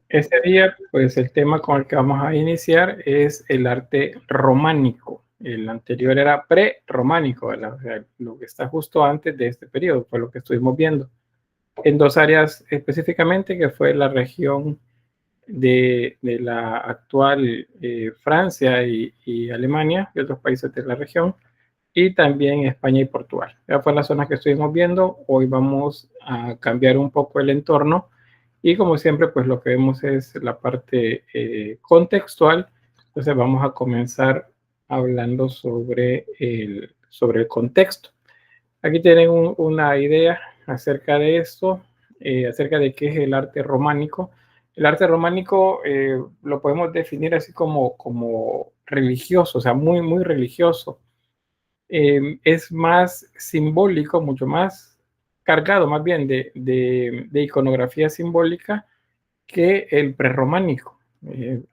Este día, pues el tema con el que vamos a iniciar es el arte románico. El anterior era pre-románico, o sea, lo que está justo antes de este periodo, fue lo que estuvimos viendo. En dos áreas específicamente, que fue la región de la actual Francia y Alemania y otros países de la región, y también España y Portugal. Ya fue la zona que estuvimos viendo. Hoy vamos a cambiar un poco el entorno y como siempre, pues lo que vemos es la parte contextual. Entonces vamos a comenzar hablando sobre el contexto. Aquí tienen una idea acerca de esto, acerca de qué es el arte románico. El arte románico lo podemos definir así como religioso, o sea, muy, muy religioso. Es más simbólico, mucho más cargado más bien de iconografía simbólica que el prerrománico.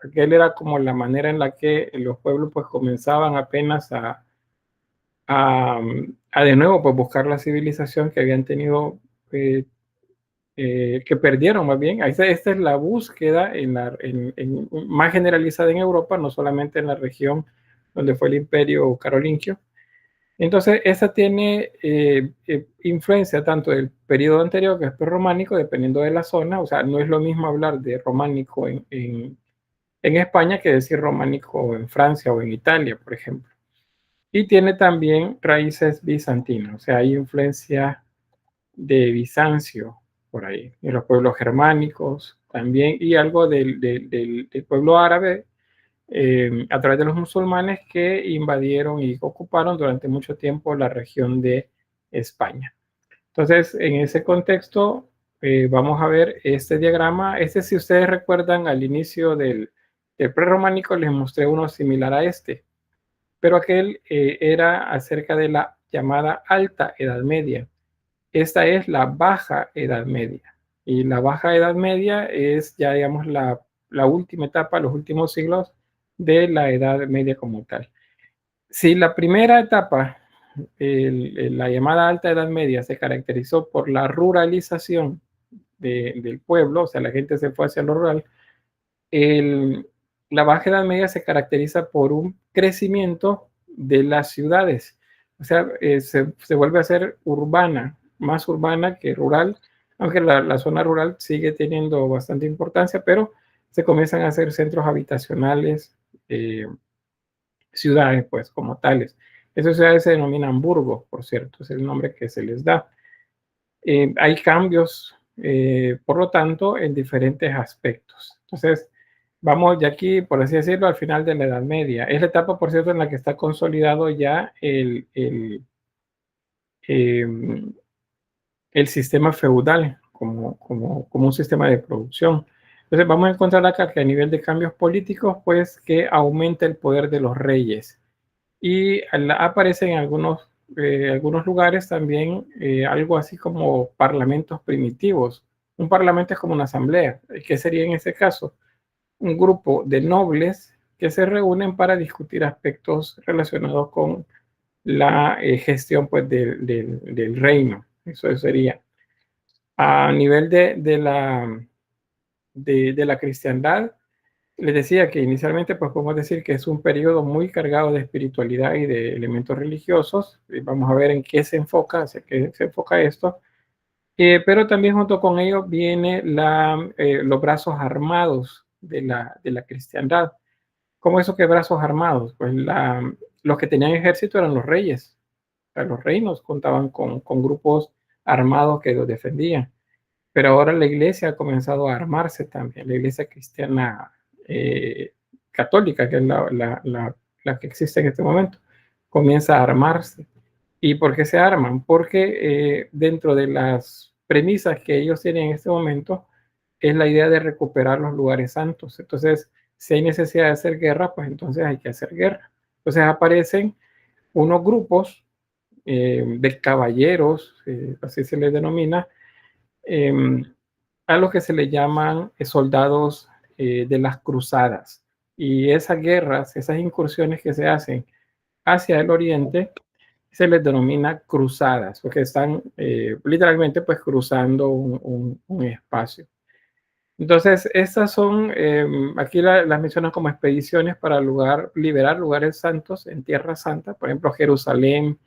Aquel era como la manera en la que los pueblos pues comenzaban apenas a de nuevo pues buscar la civilización que habían tenido, que perdieron más bien. Esta es la búsqueda más generalizada en Europa, no solamente en la región donde fue el imperio carolingio. Entonces, esa tiene influencia tanto del periodo anterior, que es prerrománico, dependiendo de la zona. O sea, no es lo mismo hablar de románico en España que decir románico en Francia o en Italia, por ejemplo. Y tiene también raíces bizantinas, o sea, hay influencia de Bizancio por ahí, y los pueblos germánicos también, y algo del pueblo árabe a través de los musulmanes que invadieron y ocuparon durante mucho tiempo la región de España. Entonces, en ese contexto, vamos a ver este diagrama. Este, si ustedes recuerdan, al inicio del prerrománico les mostré uno similar a este, pero aquel era acerca de la llamada Alta Edad Media. Esta es la Baja Edad Media. Y la Baja Edad Media es ya, digamos, la última etapa, los últimos siglos de la Edad Media como tal. Si la primera etapa, la llamada Alta Edad Media, se caracterizó por la ruralización del pueblo, o sea, la gente se fue hacia lo rural, la Baja Edad Media se caracteriza por un crecimiento de las ciudades, o sea, se vuelve a ser urbana, más urbana que rural, aunque la zona rural sigue teniendo bastante importancia, pero se comienzan a hacer centros habitacionales, ciudades, pues, como tales. Esas ciudades se denominan burgos, por cierto, es el nombre que se les da. Hay cambios, por lo tanto, en diferentes aspectos. Entonces, vamos ya aquí, por así decirlo, al final de la Edad Media. Es la etapa, por cierto, en la que está consolidado ya eh, el sistema feudal como un sistema de producción. Entonces, vamos a encontrar acá que a nivel de cambios políticos, pues, que aumenta el poder de los reyes. Y aparece en algunos lugares también algo así como parlamentos primitivos. Un parlamento es como una asamblea. ¿Qué sería en ese caso? Un grupo de nobles que se reúnen para discutir aspectos relacionados con la gestión pues, del reino. Eso sería. A nivel de la cristiandad, les decía que inicialmente pues podemos decir que es un periodo muy cargado de espiritualidad y de elementos religiosos. Vamos a ver en qué se enfoca, hacia qué se enfoca esto. Pero también junto con ello viene los brazos armados de la cristiandad. ¿Cómo eso que brazos armados? Pues los que tenían ejército eran los reyes. O sea, los reinos contaban con grupos armados que los defendían. Pero ahora la iglesia ha comenzado a armarse también, la iglesia cristiana eh, católica, que es la que existe en este momento, comienza a armarse. ¿Y por qué se arman? Porque dentro de las premisas que ellos tienen en este momento es la idea de recuperar los lugares santos. Entonces, si hay necesidad de hacer guerra, pues entonces hay que hacer guerra. Entonces aparecen unos grupos de caballeros, así se les denomina, eh, a los que se le llaman soldados de las cruzadas. Y esas guerras, esas incursiones que se hacen hacia el oriente, se les denomina cruzadas, porque están literalmente pues cruzando un espacio. Entonces, estas son, aquí las mencionan como expediciones para liberar lugares santos en Tierra Santa, por ejemplo, Jerusalén,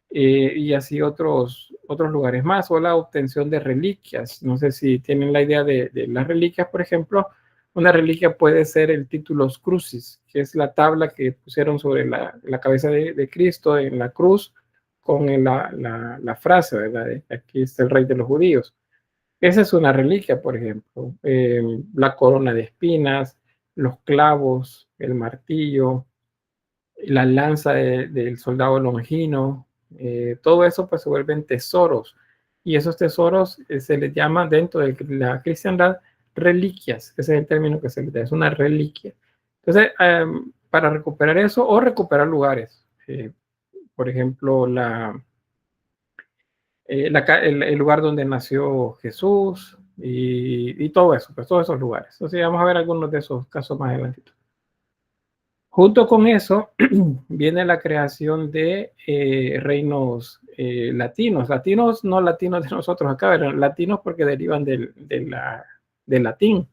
y así otros lugares más, o la obtención de reliquias. No sé si tienen la idea de las reliquias, por ejemplo. Una reliquia puede ser el Titulus Crucis, que es la tabla que pusieron sobre la cabeza de Cristo en la cruz con la frase, ¿verdad? Aquí está el rey de los judíos. Esa es una reliquia, por ejemplo. La corona de espinas, los clavos, el martillo, la lanza del soldado longino, todo eso pues se vuelven tesoros. Y esos tesoros se les llama dentro de la cristiandad reliquias. Ese es el término que se les da, es una reliquia. Entonces, para recuperar eso o recuperar lugares, por ejemplo, el lugar donde nació Jesús y todo eso, pues todos esos lugares. Entonces vamos a ver algunos de esos casos más adelante. Junto con eso viene la creación de reinos latinos. Latinos, no latinos de nosotros acá, pero latinos porque derivan del latín.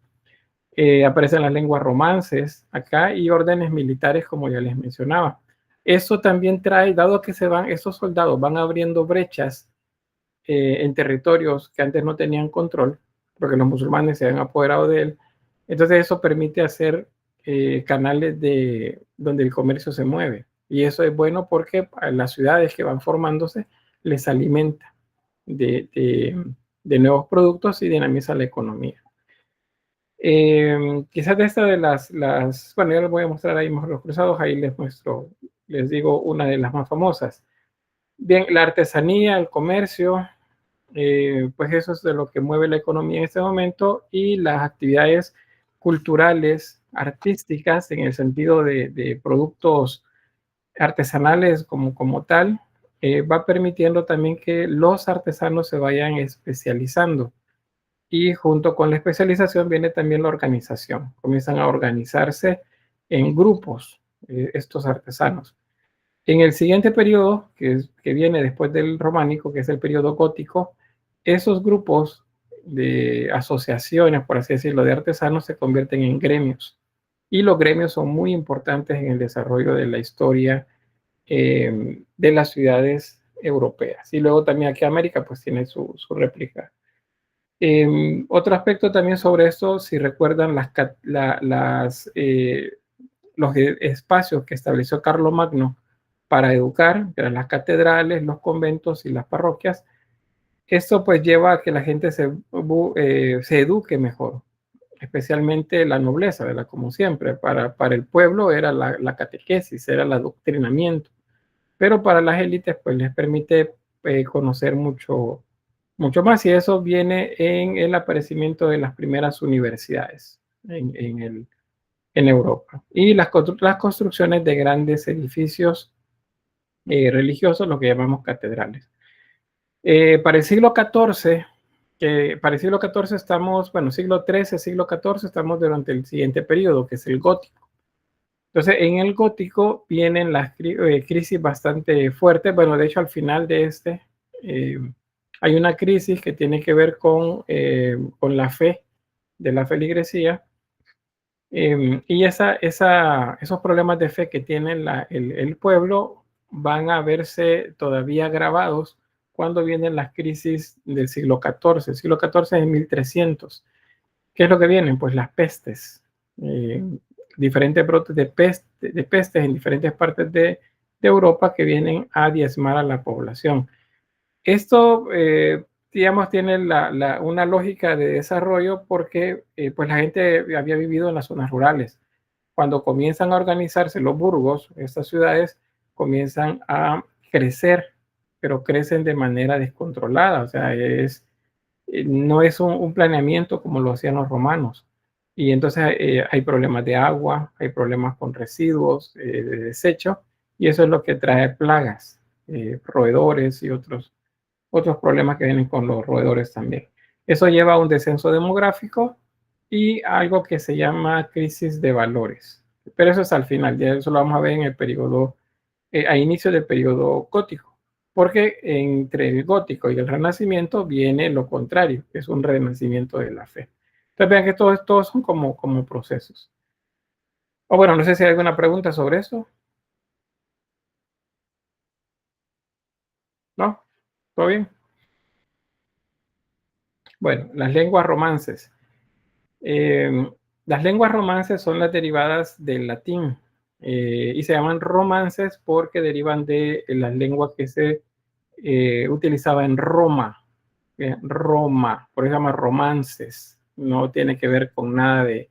Aparecen las lenguas romances acá y órdenes militares, como ya les mencionaba. Eso también trae, dado que esos soldados van abriendo brechas en territorios que antes no tenían control, porque los musulmanes se han apoderado de él. Entonces eso permite hacer canales donde el comercio se mueve. Y eso es bueno porque a las ciudades que van formándose les alimenta de nuevos productos y dinamiza la economía. Quizás de esta de bueno, ya les voy a mostrar ahí mejor los cruzados, ahí les muestro, les digo una de las más famosas. Bien, la artesanía, el comercio, pues eso es de lo que mueve la economía en este momento, y las actividades culturales, artísticas, en el sentido de productos artesanales como tal, va permitiendo también que los artesanos se vayan especializando. Y junto con la especialización viene también la organización. Comienzan a organizarse en grupos estos artesanos. En el siguiente periodo, que viene después del románico, que es el periodo gótico, esos grupos de asociaciones, por así decirlo, de artesanos se convierten en gremios. Y los gremios son muy importantes en el desarrollo de la historia de las ciudades europeas. Y luego también aquí América pues tiene su réplica. Otro aspecto también sobre esto, si recuerdan los espacios que estableció Carlomagno para educar, que eran las catedrales, los conventos y las parroquias, esto pues lleva a que la gente se eduque mejor, especialmente la nobleza, ¿verdad? Como siempre, para el pueblo era la catequesis, era el adoctrinamiento, pero para las élites pues les permite conocer mucho más, y eso viene en el aparecimiento de las primeras universidades en Europa y las construcciones de grandes edificios religiosos, lo que llamamos catedrales. Para el siglo XIV, para el siglo XIV estamos, bueno, siglo XIII, siglo XIV, estamos durante el siguiente periodo, que es el gótico. Entonces, en el gótico vienen las crisis bastante fuertes. Bueno, de hecho, al final de hay una crisis que tiene que ver con la fe de la feligresía. Y esos problemas de fe que tiene el pueblo van a verse todavía agravados cuando vienen las crisis del siglo XIV. El siglo XIV es 1300. ¿Qué es lo que vienen? Pues las pestes. Diferentes brotes de pestes en diferentes partes de Europa que vienen a diezmar a la población. Esto, digamos, tiene una lógica de desarrollo porque pues la gente había vivido en las zonas rurales. Cuando comienzan a organizarse los burgos, estas ciudades comienzan a crecer, pero crecen de manera descontrolada. O sea, no es un planeamiento como lo hacían los romanos. Y entonces hay problemas de agua, hay problemas con residuos de desecho, y eso es lo que trae plagas, roedores y otros problemas que vienen con los roedores también. Eso lleva a un descenso demográfico y algo que se llama crisis de valores. Pero eso es al final, ya eso lo vamos a ver en el periodo, a inicio del periodo gótico, porque entre el gótico y el renacimiento viene lo contrario, que es un renacimiento de la fe. Entonces vean que todos son como procesos. O bueno, no sé si hay alguna pregunta sobre eso. ¿No? ¿Todo bien? Bueno, las lenguas romances. Las lenguas romances son las derivadas del latín y se llaman romances porque derivan de las lenguas que se utilizaba en Roma. Roma, por eso se llama romances. No tiene que ver con nada de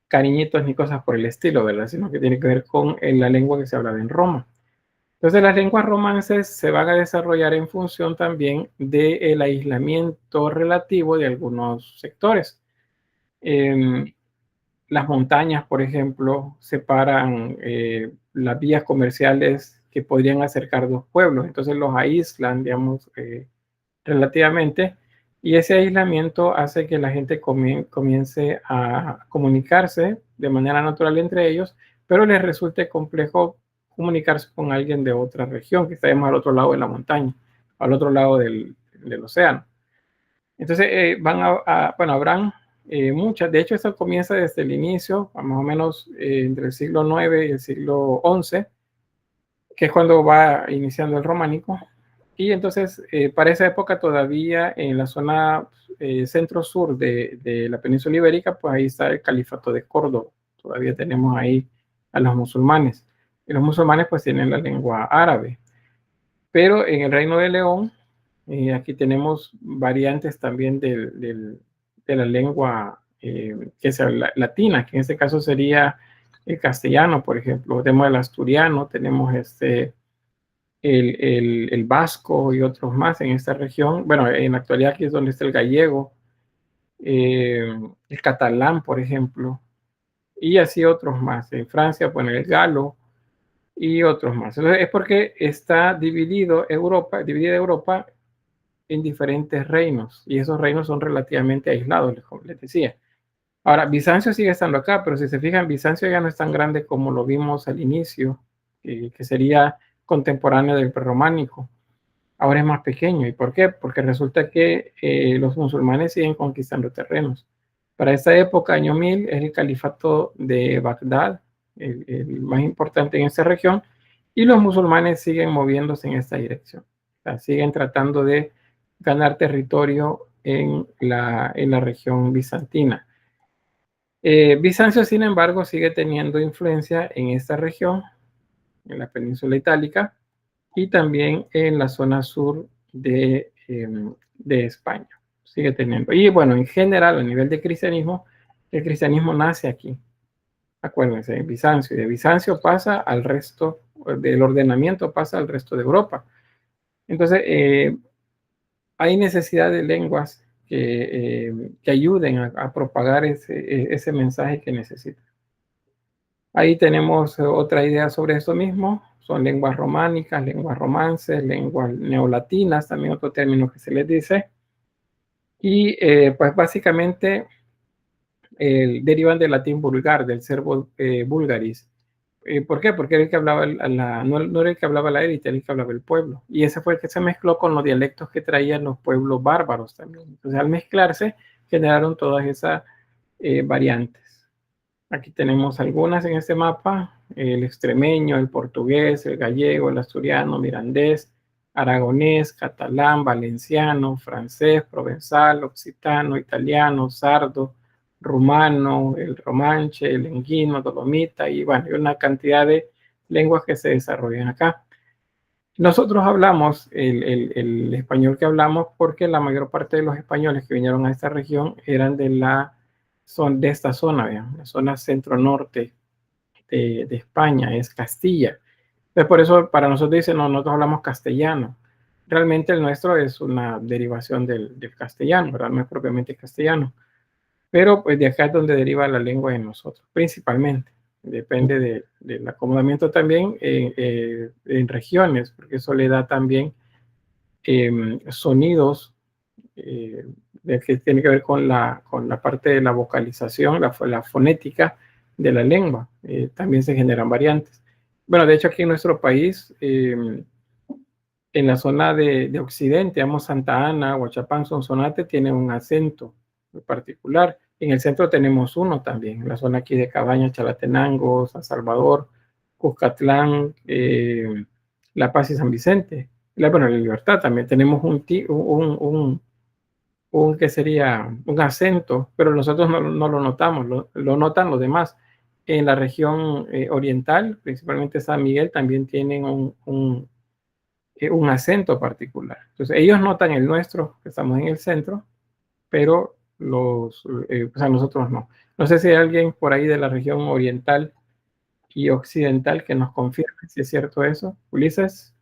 cariñitos ni cosas por el estilo, ¿verdad? Sino que tiene que ver con la lengua que se hablaba en Roma. Entonces las lenguas romances se van a desarrollar en función también del aislamiento relativo de algunos sectores. Eh, las montañas, por ejemplo, separan las vías comerciales que podrían acercar dos pueblos, entonces los aíslan, digamos, relativamente, y ese aislamiento hace que la gente comience a comunicarse de manera natural entre ellos, pero les resulte complejo comunicarse con alguien de otra región, que está al otro lado de la montaña, al otro lado del océano. Entonces, bueno, habrán muchas, de hecho, esto comienza desde el inicio, más o menos entre el siglo IX y el siglo XI, que es cuando va iniciando el románico. Y entonces, para esa época todavía en la zona centro-sur de la península ibérica, pues ahí está el califato de Córdoba. Todavía tenemos ahí a los musulmanes. Y los musulmanes pues tienen la lengua árabe. Pero en el Reino de León, aquí tenemos variantes también de la lengua que es latina, que en este caso sería el castellano, por ejemplo. Tenemos el asturiano, tenemos el vasco y otros más en esta región. Bueno, en la actualidad aquí es donde está el gallego, el catalán, por ejemplo, y así otros más. En Francia, bueno, el galo y otros más. Entonces, es porque está dividida Europa en diferentes reinos, y esos reinos son relativamente aislados, como les decía. Ahora, Bizancio sigue estando acá, pero si se fijan, Bizancio ya no es tan grande como lo vimos al inicio, que sería contemporáneo del prerrománico. Ahora es más pequeño. ¿Y por qué? Porque resulta que los musulmanes siguen conquistando terrenos. Para esta época, año 1000, es el califato de Bagdad, el más importante en esta región, y los musulmanes siguen moviéndose en esta dirección. O sea, siguen tratando de ganar territorio en la región bizantina. Bizancio, sin embargo, sigue teniendo influencia en esta región, en la península itálica, y también en la zona sur de España. Sigue teniendo. Y bueno, en general, a nivel de cristianismo, el cristianismo nace aquí. Acuérdense, en Bizancio. Y de Bizancio pasa al resto, del ordenamiento pasa al resto de Europa. Entonces, hay necesidad de lenguas que ayuden a propagar ese mensaje que necesitan. Ahí tenemos otra idea sobre esto mismo. Son lenguas románicas, lenguas romances, lenguas neolatinas, también otro término que se les dice. Y pues básicamente derivan del latín vulgar, del serbo vulgaris. ¿Por qué? Porque era el que hablaba no era el que hablaba la élite, era el que hablaba el pueblo. Y ese fue el que se mezcló con los dialectos que traían los pueblos bárbaros también. Entonces, al mezclarse, generaron todas esas variantes. Aquí tenemos algunas en este mapa: el extremeño, el portugués, el gallego, el asturiano, mirandés, aragonés, catalán, valenciano, francés, provenzal, occitano, italiano, sardo, rumano, el romanche, el lenguino, dolomita, y bueno, hay una cantidad de lenguas que se desarrollan acá. Nosotros hablamos el español que hablamos porque la mayor parte de los españoles que vinieron a esta región eran de esta zona, vean, la zona centro-norte de España, es Castilla. Entonces, por eso para nosotros dicen, no, nosotros hablamos castellano. Realmente el nuestro es una derivación del castellano, ¿verdad? No es propiamente castellano. Pero pues de acá es donde deriva la lengua de nosotros, principalmente. Depende del acomodamiento también en regiones, porque eso le da también sonidos que tiene que ver con la parte de la vocalización, la fonética de la lengua. También se generan variantes. Bueno, de hecho aquí en nuestro país, en la zona de occidente, digamos Santa Ana, Huachapán, Sonsonate, tiene un acento muy particular. En el centro tenemos uno también, en la zona aquí de Cabañas, Chalatenango, San Salvador, Cuscatlán, La Paz y San Vicente. Bueno, La Libertad también tenemos un que sería un acento, pero nosotros no lo notamos, lo notan los demás. En la región oriental, principalmente San Miguel, también tienen un acento particular. Entonces, ellos notan el nuestro, que estamos en el centro, pero o sea, nosotros no. No sé si hay alguien por ahí de la región oriental y occidental que nos confirme si es cierto eso. Ulises.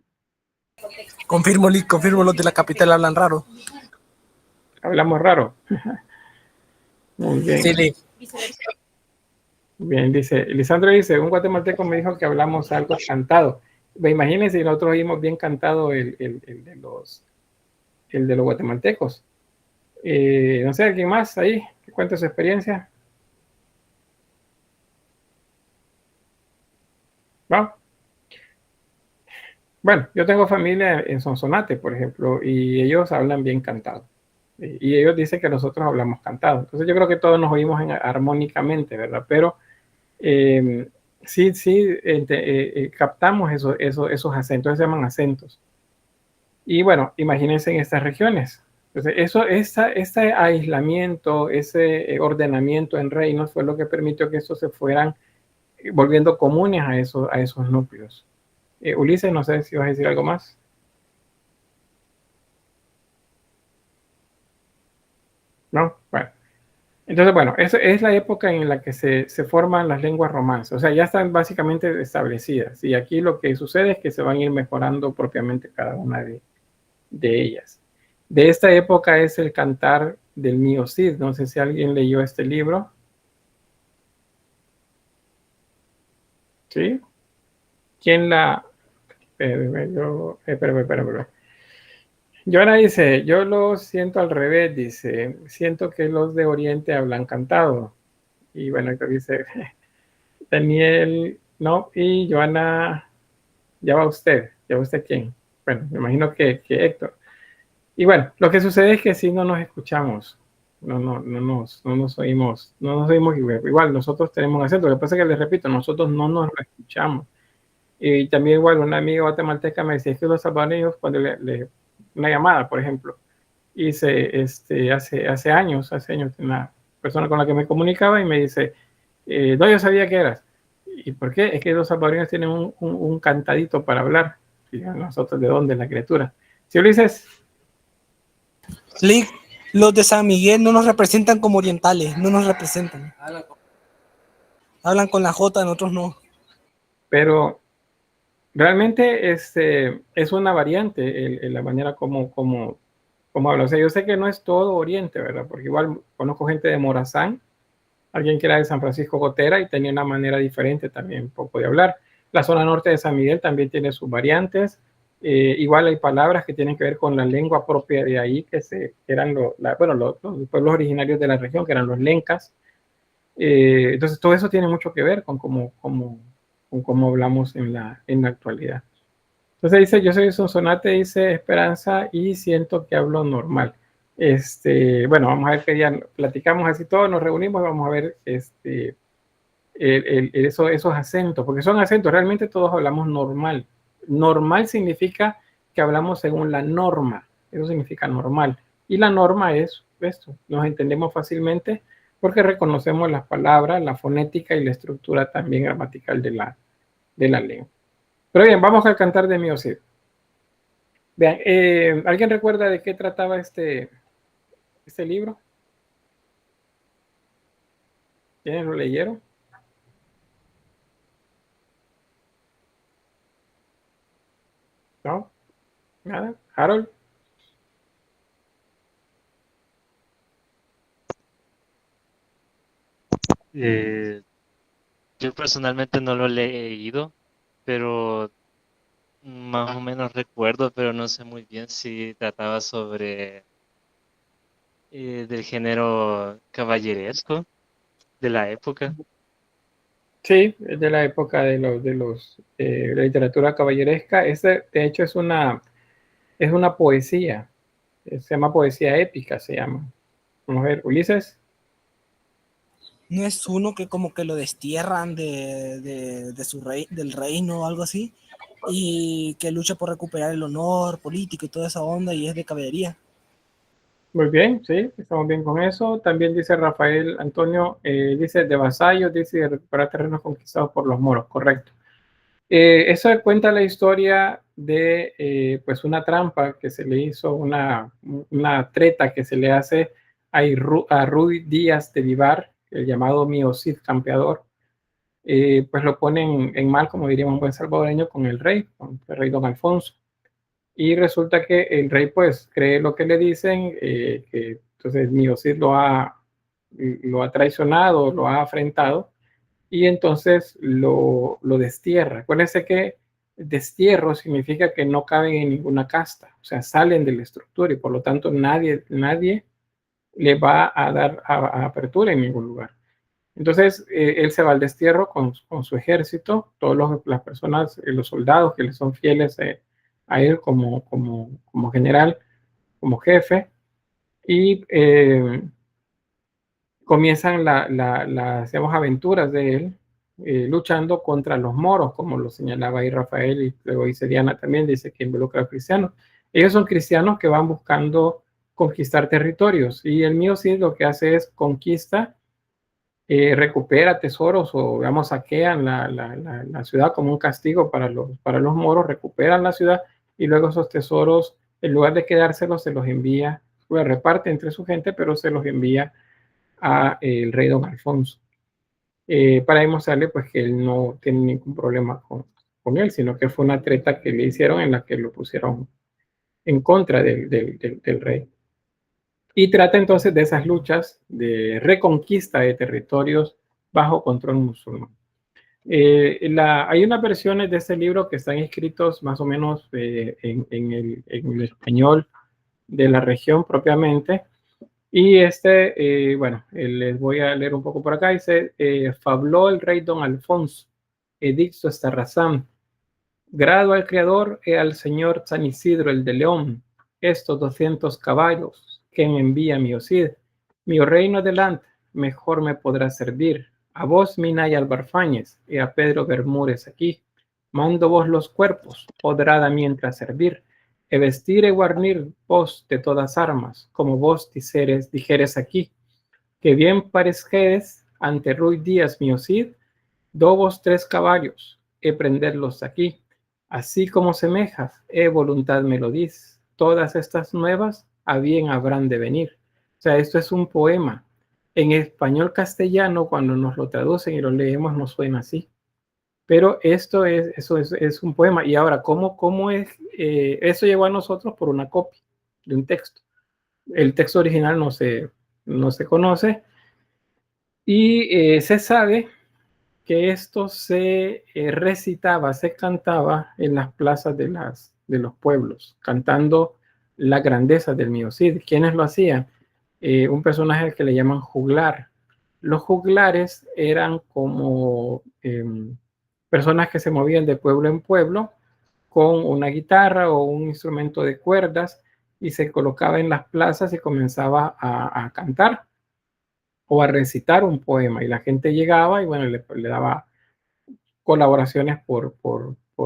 Confirmo, los de la capital hablan raro. Hablamos raro. Muy bien. Sí. Bien, dice, Lisandro dice, un guatemalteco me dijo que hablamos algo cantado. Imagínense si nosotros oímos bien cantado el de los guatemaltecos. No sé, ¿alguien más ahí que cuente su experiencia? ¿Va? Bueno, yo tengo familia en Sonsonate, por ejemplo, y ellos hablan bien cantado. Y ellos dicen que nosotros hablamos cantado. Entonces yo creo que todos nos oímos armónicamente, ¿verdad? Pero sí, captamos esos acentos, se llaman acentos. Y bueno, imagínense en estas regiones. Entonces, ese aislamiento, ese ordenamiento en reinos fue lo que permitió que estos se fueran volviendo comunes a esos núcleos. Ulises, no sé si vas a decir algo más. ¿No? Bueno. Entonces, bueno, esa es la época en la que se forman las lenguas romances. O sea, ya están básicamente establecidas. Y aquí lo que sucede es que se van a ir mejorando propiamente cada una de ellas. De esta época es el cantar del Mío Cid. No sé si alguien leyó este libro. ¿Sí? ¿Quién la...? Espérame. Joana dice, yo lo siento al revés, dice, siento que los de Oriente hablan cantado. Y bueno, esto dice Daniel, no, y Joana, ya va usted quién. Bueno, me imagino que Héctor. Y bueno, lo que sucede es que si no nos escuchamos, no nos oímos igual, nosotros tenemos acento. Lo que pasa es que les repito, nosotros no nos lo escuchamos. Y también igual una amiga guatemalteca me decía, es que los salvadoreños, cuando una llamada, por ejemplo, hice hace años, una persona con la que me comunicaba y me dice, no, yo sabía que eras. ¿Y por qué? Es que los salvadoreños tienen un cantadito para hablar. Y nosotros, ¿de dónde? La criatura. Si Ulises. Los de San Miguel no nos representan como orientales, no nos representan. Hablan con la J, nosotros no. Pero realmente es una variante la manera como habla. O sea, yo sé que no es todo Oriente, ¿verdad? Porque igual conozco gente de Morazán, alguien que era de San Francisco Gotera y tenía una manera diferente también un poco de hablar. La zona norte de San Miguel también tiene sus variantes. Igual hay palabras que tienen que ver con la lengua propia de ahí, que eran los pueblos originarios de la región, que eran los lencas. Entonces, todo eso tiene mucho que ver con cómo hablamos en la actualidad. Entonces dice, yo soy Sonsonate, dice Esperanza, y siento que hablo normal. Bueno, vamos a ver que ya platicamos así todos, nos reunimos y vamos a ver esos acentos, porque son acentos, realmente todos hablamos normal. Normal significa que hablamos según la norma, eso significa normal. Y la norma es esto, nos entendemos fácilmente porque reconocemos las palabras, la fonética y la estructura también gramatical de la lengua. Pero bien, vamos al cantar de Mío Cid. Vean, ¿alguien recuerda de qué trataba este libro? ¿Quiénes lo leyeron? ¿No? ¿Nada? ¿Harold? Yo personalmente no lo he leído, pero más o menos recuerdo, pero no sé muy bien si trataba sobre del género caballeresco de la época. Sí, es de la época de la literatura caballeresca. De hecho, es una poesía. Se llama poesía épica, se llama. Vamos a ver, Ulises. ¿No es uno que como que lo destierran del reino o algo así? Y que lucha por recuperar el honor político y toda esa onda y es de caballería. Muy bien, sí, estamos bien con eso. También dice Rafael Antonio, dice de vasallos, dice de recuperar terrenos conquistados por los moros, correcto. Eso cuenta la historia de pues una trampa que se le hizo, una treta que se le hace a Ruy Díaz de Vivar, el llamado Mío Cid campeador. Pues lo ponen en mal, como diría un buen salvadoreño, con el rey don Alfonso. Y resulta que el rey pues cree lo que le dicen, que entonces Mío Cid lo ha traicionado, lo ha afrentado, y entonces lo destierra. Acuérdense que destierro significa que no caben en ninguna casta, o sea, salen de la estructura y por lo tanto nadie le va a dar a apertura en ningún lugar. Entonces, él se va al destierro con su ejército, todas las personas, los soldados que le son fieles a él como general, como jefe, y comienzan las digamos, aventuras de él luchando contra los moros, como lo señalaba ahí Rafael, y luego dice Diana también, dice que involucra a cristianos. Ellos son cristianos que van buscando conquistar territorios, y el mío sí lo que hace es conquista, recupera tesoros o, digamos, saquean la ciudad como un castigo para los moros, recuperan la ciudad y luego esos tesoros, en lugar de quedárselos, se los envía, pues, reparte entre su gente, pero se los envía a el rey don Alfonso, para demostrarle pues que él no tiene ningún problema con él, sino que fue una treta que le hicieron en la que lo pusieron en contra del rey. Y trata entonces de esas luchas de reconquista de territorios bajo control musulmán. Hay unas versiones de este libro que están escritos más o menos en el español de la región propiamente. Y bueno, les voy a leer un poco por acá. Dice, fabló el rey don Alfonso, edicto Estarrazán, grado al creador y al señor San Isidro el de León, estos 200 caballos que me envía mi Cid, mi reino adelante, mejor me podrá servir. A vos, Minaya Albarfáñez, y a Pedro Bermúdez aquí, mando vos los cuerpos, podrada mientras servir, e vestir e guarnir vos de todas armas, como vos dijeres aquí, que bien parezquedes ante Ruy Díaz mi Cid, do vos 3 caballos, e prenderlos aquí, así como semejas, voluntad me lo dis, todas estas nuevas a bien habrán de venir. O sea, esto es un poema. En español castellano, cuando nos lo traducen y lo leemos, no suena así. Pero eso es un poema. Y ahora, ¿cómo es? Eso llegó a nosotros por una copia de un texto. El texto original no se conoce. Y se sabe que esto se recitaba, se cantaba en las plazas de los pueblos, cantando la grandeza del mío Cid. ¿Quiénes lo hacían? Un personaje al que le llaman juglar. Los juglares eran como personas que se movían de pueblo en pueblo con una guitarra o un instrumento de cuerdas y se colocaba en las plazas y comenzaba a cantar o a recitar un poema y la gente llegaba y bueno, le daba colaboraciones por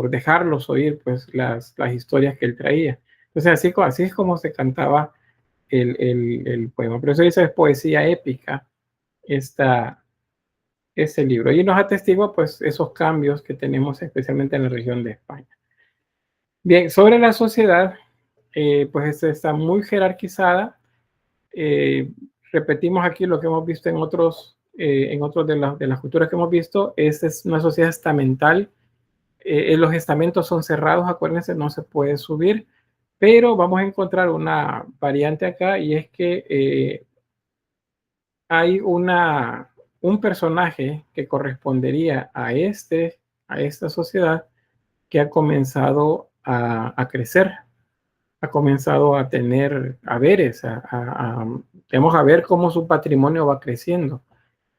dejarlos oír pues las historias que él traía. Entonces así es como se cantaba el poema. Por eso dice es poesía épica ese libro. Y nos atestigua pues esos cambios que tenemos especialmente en la región de España. Bien, sobre la sociedad, pues está muy jerarquizada. Repetimos aquí lo que hemos visto en otros de las culturas que hemos visto. Es una sociedad estamental. Los estamentos son cerrados, acuérdense, no se puede subir, pero vamos a encontrar una variante acá y es que hay un personaje que correspondería a esta sociedad que ha comenzado a crecer, ha comenzado a tener haberes, digamos, a ver cómo su patrimonio va creciendo.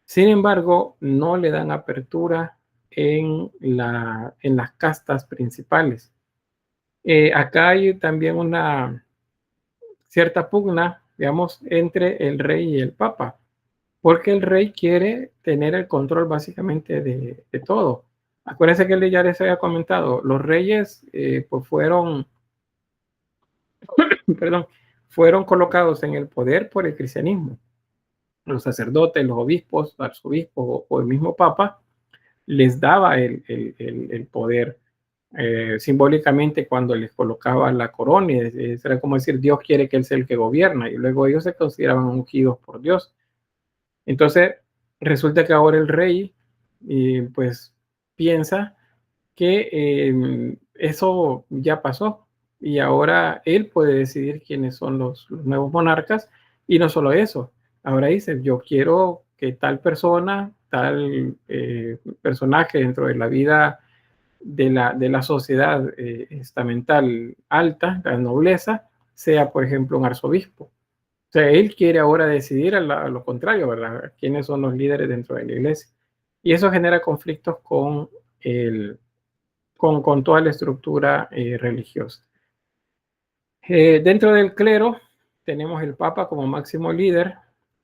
Sin embargo, no le dan apertura en las castas principales. Acá hay también una cierta pugna, digamos, entre el rey y el papa. porque el rey quiere tener el control básicamente de todo. Acuérdense que ya les había comentado, los reyes pues perdón, fueron colocados en el poder por el cristianismo. Los sacerdotes, los obispos, arzobispos o el mismo papa les daba el poder simbólicamente cuando les colocaba la corona. Y era como decir, Dios quiere que él sea el que gobierna, y luego ellos se consideraban ungidos por Dios. Entonces, resulta que ahora el rey, pues, piensa que eso ya pasó y ahora él puede decidir quiénes son los nuevos monarcas. Y no solo eso, ahora dice, yo quiero que tal persona, tal personaje dentro de la vida de la sociedad estamental alta, la nobleza, sea, por ejemplo, un arzobispo. O sea, él quiere ahora decidir a lo contrario, ¿verdad? ¿Quiénes son los líderes dentro de la iglesia? Y eso genera conflictos con toda la estructura religiosa. Dentro del clero tenemos el Papa como máximo líder,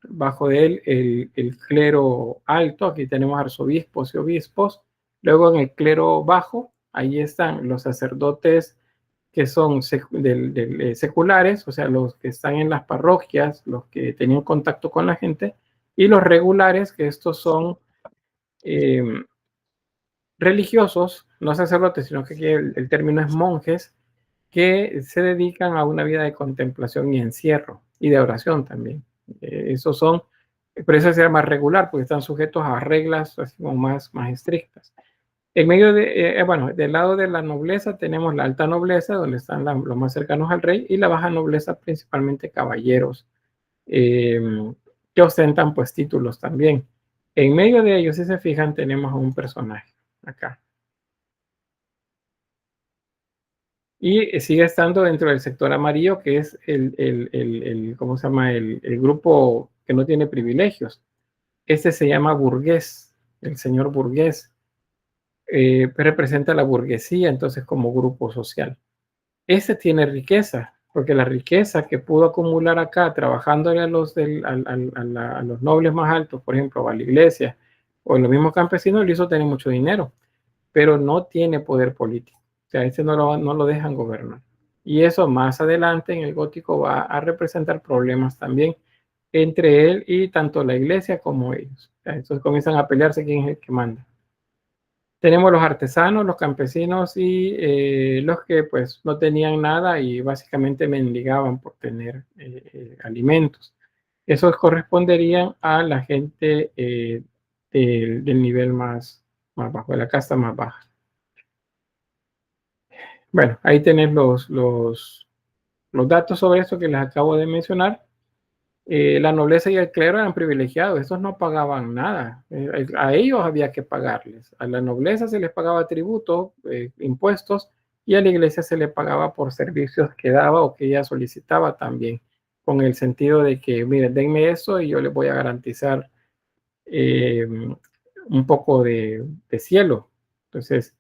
bajo de él el clero alto, aquí tenemos arzobispos y obispos. Luego en el clero bajo, ahí están los sacerdotes que son seculares, o sea, los que están en las parroquias, los que tenían contacto con la gente, y los regulares, que estos son religiosos, no sacerdotes, sino que aquí el término es monjes, que se dedican a una vida de contemplación y encierro, y de oración también. Esos son, por eso se llama regular, porque están sujetos a reglas así como más estrictas. En medio bueno, del lado de la nobleza tenemos la alta nobleza, donde están los más cercanos al rey, y la baja nobleza, principalmente caballeros, que ostentan pues títulos también. En medio de ellos, si se fijan, tenemos a un personaje acá. Y sigue estando dentro del sector amarillo, que es ¿cómo se llama? El grupo que no tiene privilegios. Este se llama burgués, el señor burgués. Representa la burguesía, entonces, como grupo social. Ese tiene riqueza, porque la riqueza que pudo acumular acá, trabajándole a los nobles más altos, por ejemplo, a la iglesia, o los mismos campesinos, le hizo tener mucho dinero, pero no tiene poder político. O sea, ese no lo dejan gobernar. Y eso más adelante en el gótico va a representar problemas también entre él y tanto la iglesia como ellos. O sea, entonces comienzan a pelearse quién es el que manda. Tenemos los artesanos, los campesinos y los que pues no tenían nada y básicamente mendigaban por tener alimentos. Esos corresponderían a la gente del nivel más bajo, de la casta más baja. Bueno, ahí tenés los datos sobre esto que les acabo de mencionar. La nobleza y el clero eran privilegiados, estos no pagaban nada, a ellos había que pagarles, a la nobleza se les pagaba tributo, impuestos, y a la iglesia se le pagaba por servicios que daba o que ella solicitaba también, con el sentido de que, miren, denme eso y yo les voy a garantizar un poco de cielo. Entonces,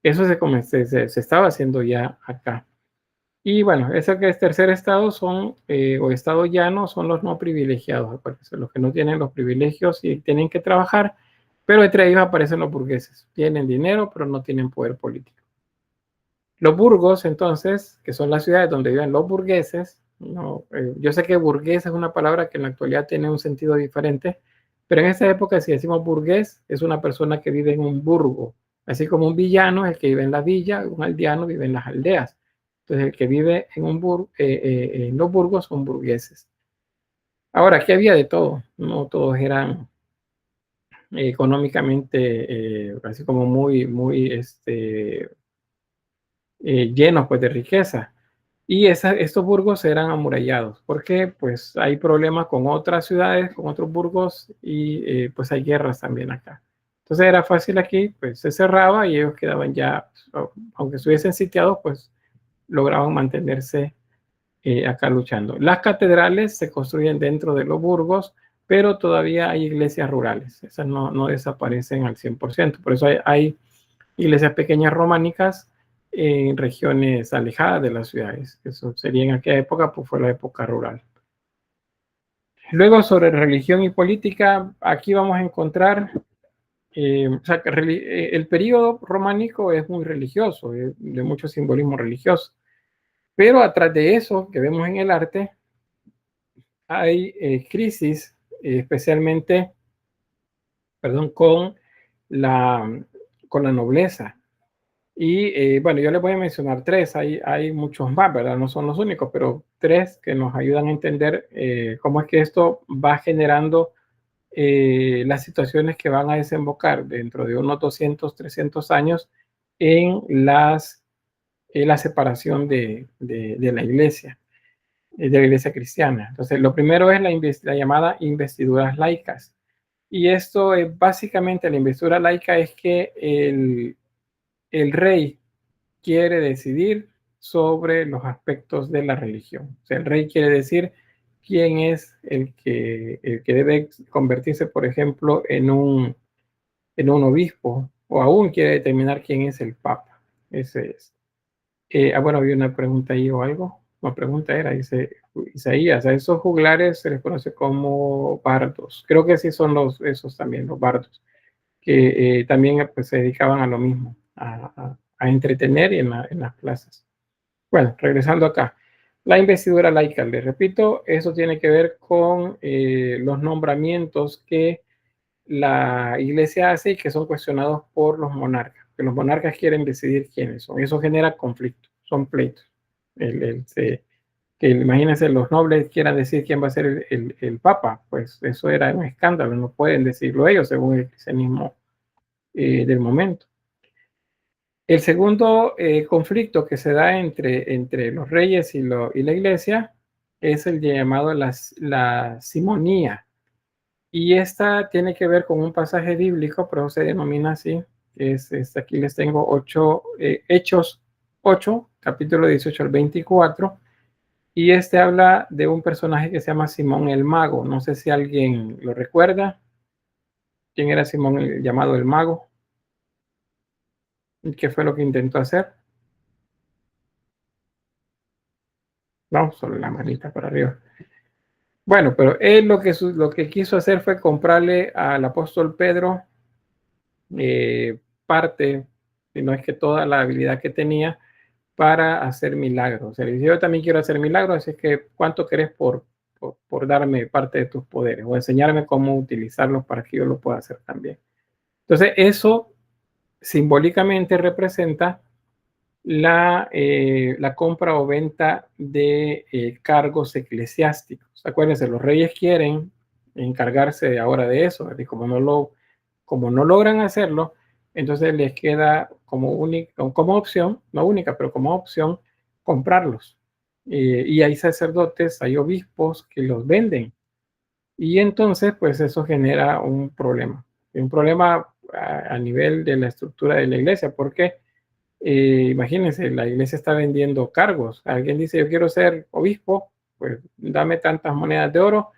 eso se estaba haciendo ya acá. Y bueno, ese que es tercer estado son, o estado llano, son los no privilegiados, acuérdense, los que no tienen los privilegios y tienen que trabajar, pero entre ellos aparecen los burgueses. Tienen dinero, pero no tienen poder político. Los burgos, entonces, que son las ciudades donde viven los burgueses, no, yo sé que burgués es una palabra que en la actualidad tiene un sentido diferente, pero en esa época, si decimos burgués, es una persona que vive en un burgo, así como un villano es el que vive en la villa, un aldeano vive en las aldeas. Entonces, el que vive en los burgos son burgueses. Ahora, aquí había de todo, no todos eran económicamente, así como muy llenos pues, de riqueza. Y estos burgos eran amurallados, porque pues hay problemas con otras ciudades, con otros burgos, y pues hay guerras también acá. Entonces era fácil aquí, pues se cerraba y ellos quedaban ya, aunque estuviesen sitiados, pues lograban mantenerse acá luchando. Las catedrales se construyen dentro de los burgos, pero todavía hay iglesias rurales. Esas no desaparecen al 100%. Por eso hay iglesias pequeñas románicas en regiones alejadas de las ciudades. Eso sería en aquella época, pues fue la época rural. Luego, sobre religión y política, aquí vamos a encontrar, o sea, el periodo románico es muy religioso, de mucho simbolismo religioso, pero atrás de eso que vemos en el arte hay crisis, especialmente, perdón, la, con la nobleza. Y bueno, yo les voy a mencionar tres, hay muchos más, ¿verdad? No son los únicos, pero tres que nos ayudan a entender cómo es que esto va generando las situaciones que van a desembocar dentro de unos 200, 300 años en la separación de de la iglesia cristiana. Entonces, lo primero es la llamada investiduras laicas. Y esto es básicamente, la investidura laica es que el rey quiere decidir sobre los aspectos de la religión. O sea, el rey quiere decir quién es el que debe convertirse, por ejemplo, en un obispo, o aún quiere determinar quién es el papa. Ese es. Bueno, había una pregunta ahí o algo. La pregunta era, dice Isaías, a esos juglares se les conoce como bardos. Creo que sí son esos también, los bardos, que también pues, se dedicaban a lo mismo, a entretener y en las plazas. Bueno, regresando acá. La investidura laica, les repito, eso tiene que ver con los nombramientos que la iglesia hace y que son cuestionados por los monarcas. Que los monarcas quieren decidir quiénes son. Eso genera conflictos, son pleitos. Que imagínense, los nobles quieran decir quién va a ser el papa, pues eso era un escándalo, no pueden decirlo ellos según el cristianismo del momento. El segundo conflicto que se da entre los reyes y la iglesia es el llamado la simonía. Y esta tiene que ver con un pasaje bíblico, pero se denomina así. Aquí les tengo Hechos 8, capítulo 18 al 24. Y este habla de un personaje que se llama Simón el Mago. No sé si alguien lo recuerda. ¿Quién era Simón el llamado el Mago? ¿Qué fue lo que intentó hacer? No, solo la manita para arriba. Bueno, pero él lo que quiso hacer fue comprarle al apóstol Pedro parte, si no es que toda la habilidad que tenía para hacer milagros. O sea, yo también quiero hacer milagros, así que ¿cuánto querés por darme parte de tus poderes o enseñarme cómo utilizarlos para que yo lo pueda hacer también? Entonces, eso simbólicamente representa la compra o venta de cargos eclesiásticos. Acuérdense, los reyes quieren encargarse ahora de eso, y como no logran hacerlo, entonces les queda como opción, no única, pero como opción, comprarlos. Y hay sacerdotes, hay obispos que los venden. Y entonces, pues eso genera un problema a nivel de la estructura de la iglesia, porque imagínense, la iglesia está vendiendo cargos. Alguien dice, yo quiero ser obispo, pues dame tantas monedas de oro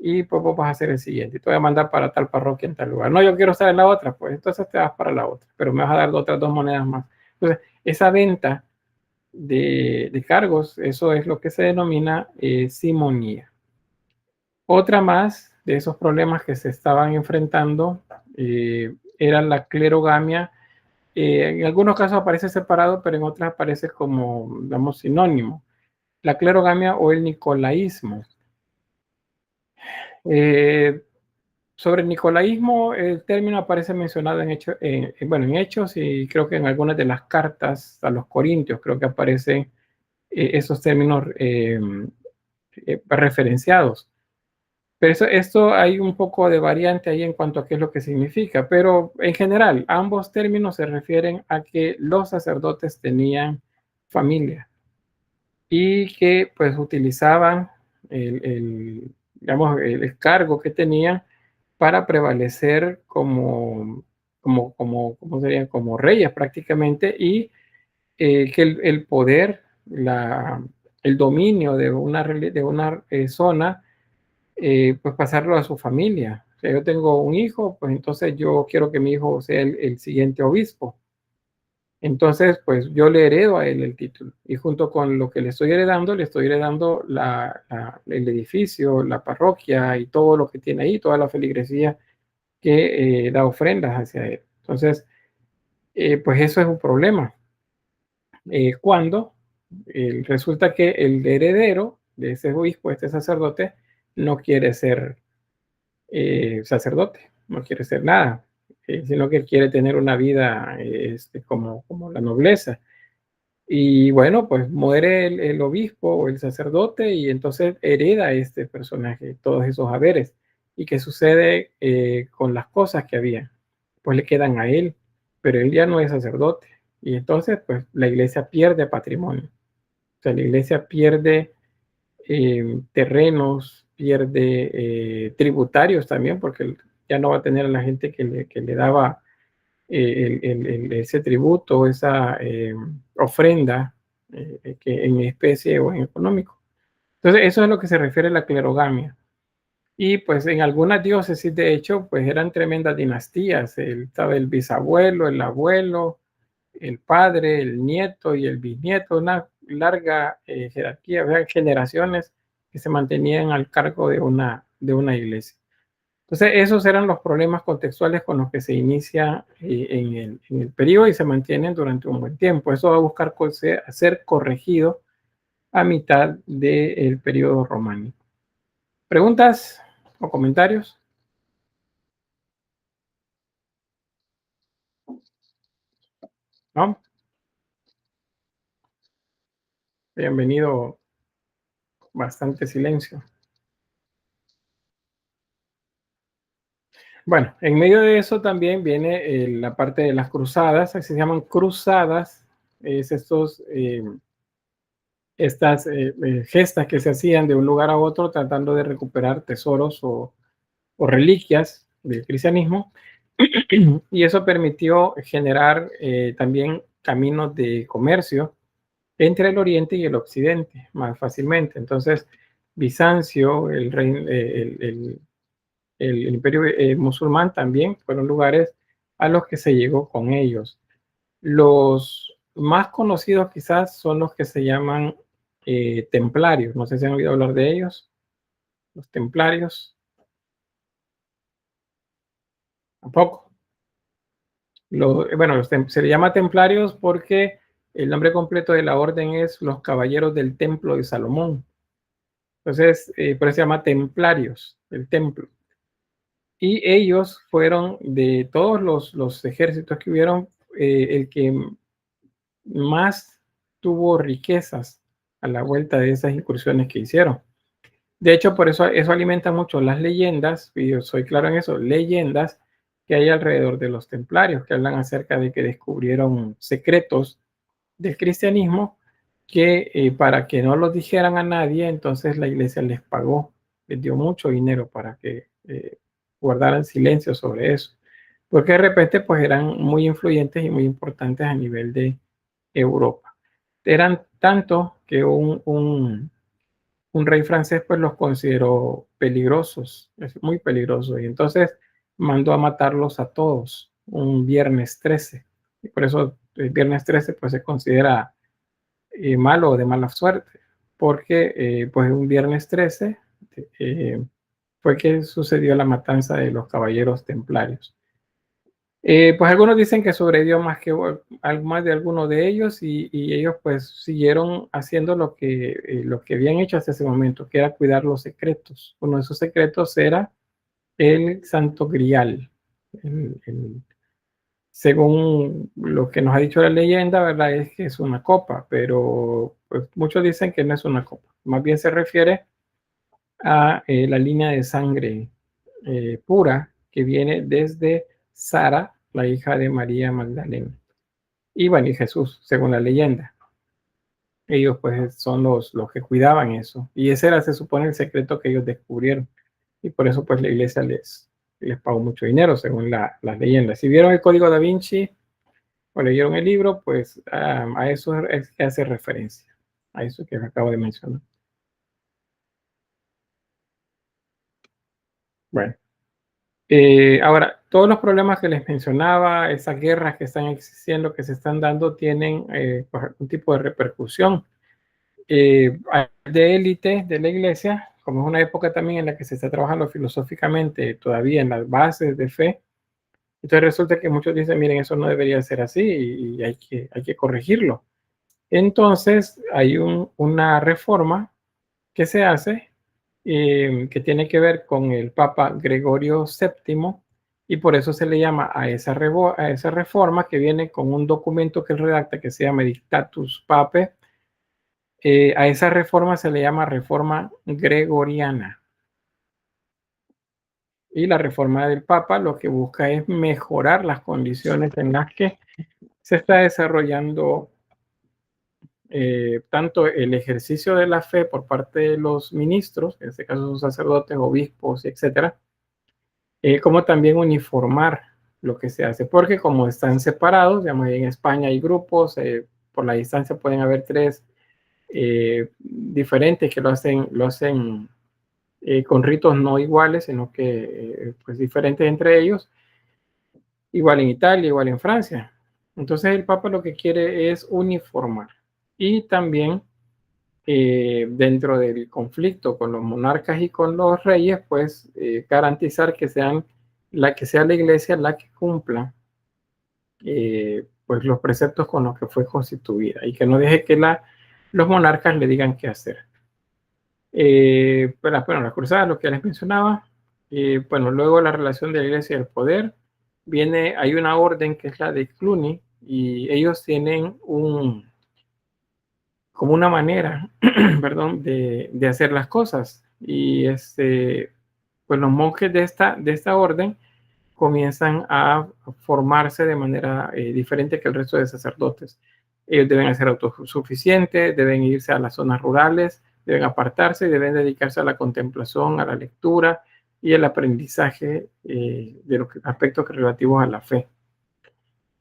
y pues vos vas a hacer el siguiente. Y te voy a mandar para tal parroquia en tal lugar. No, yo quiero estar en la otra, pues entonces te vas para la otra, pero me vas a dar otras dos monedas más. Entonces, esa venta de cargos, eso es lo que se denomina simonía. Otra más de esos problemas que se estaban enfrentando era la clerogamia. En algunos casos aparece separado, pero en otras aparece como, digamos, sinónimo. La clerogamia o el nicolaísmo. Sobre el nicolaísmo, el término aparece mencionado en Hechos y creo que en algunas de las cartas a los Corintios, creo que aparecen esos términos referenciados. Pero esto hay un poco de variante ahí en cuanto a qué es lo que significa, pero en general ambos términos se refieren a que los sacerdotes tenían familia y que pues utilizaban digamos, el cargo que tenían para prevalecer ¿cómo serían? Como reyes prácticamente y que el poder, el dominio de una zona pues pasarlo a su familia. O sea, yo tengo un hijo, pues entonces yo quiero que mi hijo sea el siguiente obispo. Entonces, pues yo le heredo a él el título y junto con lo que le estoy heredando el edificio, la parroquia y todo lo que tiene ahí, toda la feligresía que da ofrendas hacia él. Entonces, pues eso es un problema. Cuando resulta que el heredero de ese obispo, este sacerdote, no quiere ser sacerdote, no quiere ser nada, sino que quiere tener una vida como la nobleza. Y bueno, pues muere el obispo o el sacerdote y entonces hereda este personaje todos esos haberes. ¿Y qué sucede con las cosas que había? Pues le quedan a él, pero él ya no es sacerdote. Y entonces, pues la iglesia pierde patrimonio. O sea, la iglesia pierde terrenos, pierde tributarios también, porque ya no va a tener a la gente que le daba ese tributo, esa ofrenda que en especie o en económico. Entonces, eso es lo que se refiere a la clerogamia. Y pues en algunas diócesis, de hecho, pues eran tremendas dinastías. Estaba el bisabuelo, el abuelo, el padre, el nieto y el bisnieto, una larga jerarquía, o sea, generaciones que se mantenían al cargo de una iglesia. Entonces, esos eran los problemas contextuales con los que se inicia en el periodo y se mantienen durante un buen tiempo. Eso va a buscar ser corregido a mitad del periodo románico. ¿Preguntas o comentarios? ¿No? Bienvenido, bastante silencio. Bueno, en medio de eso también viene la parte de las cruzadas, se llaman cruzadas, es estas gestas que se hacían de un lugar a otro tratando de recuperar tesoros o reliquias del cristianismo, y eso permitió generar también caminos de comercio entre el oriente y el occidente más fácilmente. Entonces, Bizancio, el imperio musulmán también fueron lugares a los que se llegó con ellos. Los más conocidos quizás son los que se llaman templarios. No sé si han oído hablar de ellos. Los templarios, tampoco. Bueno, se le llama templarios porque el nombre completo de la orden es los caballeros del templo de Salomón. Entonces, por eso se llama templarios, el templo. Y ellos fueron de todos los ejércitos que hubieron, el que más tuvo riquezas a la vuelta de esas incursiones que hicieron. De hecho, por eso alimenta mucho las leyendas, y yo soy claro en eso, leyendas que hay alrededor de los templarios, que hablan acerca de que descubrieron secretos del cristianismo que para que no los dijeran a nadie, entonces la iglesia les pagó, les dio mucho dinero para que guardaran silencio sobre eso, porque de repente pues eran muy influyentes y muy importantes a nivel de Europa. Eran tanto que un rey francés pues los consideró peligrosos, muy peligrosos, y entonces mandó a matarlos a todos un viernes 13. Y por eso el viernes 13 pues se considera malo o de mala suerte, porque pues un viernes 13 fue que sucedió la matanza de los caballeros templarios. Pues algunos dicen que sobrevivió más de alguno de ellos y ellos pues siguieron haciendo lo que habían hecho hasta ese momento, que era cuidar los secretos. Uno de esos secretos era el Santo Grial. Según lo que nos ha dicho la leyenda, ¿verdad? Es que es una copa, pero pues, muchos dicen que no es una copa. Más bien se refiere a la línea de sangre pura que viene desde Sara, la hija de María Magdalena. Y bueno, y Jesús, según la leyenda. Ellos pues son los que cuidaban eso. Y ese era, se supone, el secreto que ellos descubrieron. Y por eso pues la iglesia les pagó mucho dinero, según las leyendas. Si vieron el Código da Vinci o leyeron el libro, pues a eso es que hace referencia. A eso que acabo de mencionar. Bueno. Ahora, todos los problemas que les mencionaba, esas guerras que están existiendo, que se están dando, tienen pues, algún tipo de repercusión. De élite de la iglesia, como es una época también en la que se está trabajando filosóficamente todavía en las bases de fe, entonces resulta que muchos dicen, miren, eso no debería ser así y hay que corregirlo. Entonces hay una reforma que se hace que tiene que ver con el Papa Gregorio VII y por eso se le llama a esa reforma que viene con un documento que él redacta que se llama Dictatus Papae. A esa reforma se le llama reforma gregoriana. Y la reforma del Papa lo que busca es mejorar las condiciones en las que se está desarrollando tanto el ejercicio de la fe por parte de los ministros, en este caso son sacerdotes, obispos, etcétera, como también uniformar lo que se hace, porque como están separados, digamos, en España hay grupos, por la distancia pueden haber tres diferentes que lo hacen con ritos no iguales, sino que pues diferentes entre ellos, igual en Italia, igual en Francia. Entonces el Papa lo que quiere es uniformar y también dentro del conflicto con los monarcas y con los reyes, pues garantizar que sea la iglesia la que cumpla pues los preceptos con los que fue constituida y que no deje que los monarcas le digan qué hacer. Bueno, las cruzadas, lo que les mencionaba, bueno, luego la relación de la iglesia y el poder, hay una orden que es la de Cluny y ellos tienen como una manera, perdón, de hacer las cosas y pues los monjes de esta orden comienzan a formarse de manera diferente que el resto de sacerdotes. Ellos deben ser autosuficientes, deben irse a las zonas rurales, deben apartarse y deben dedicarse a la contemplación, a la lectura y el aprendizaje de los aspectos relativos a la fe.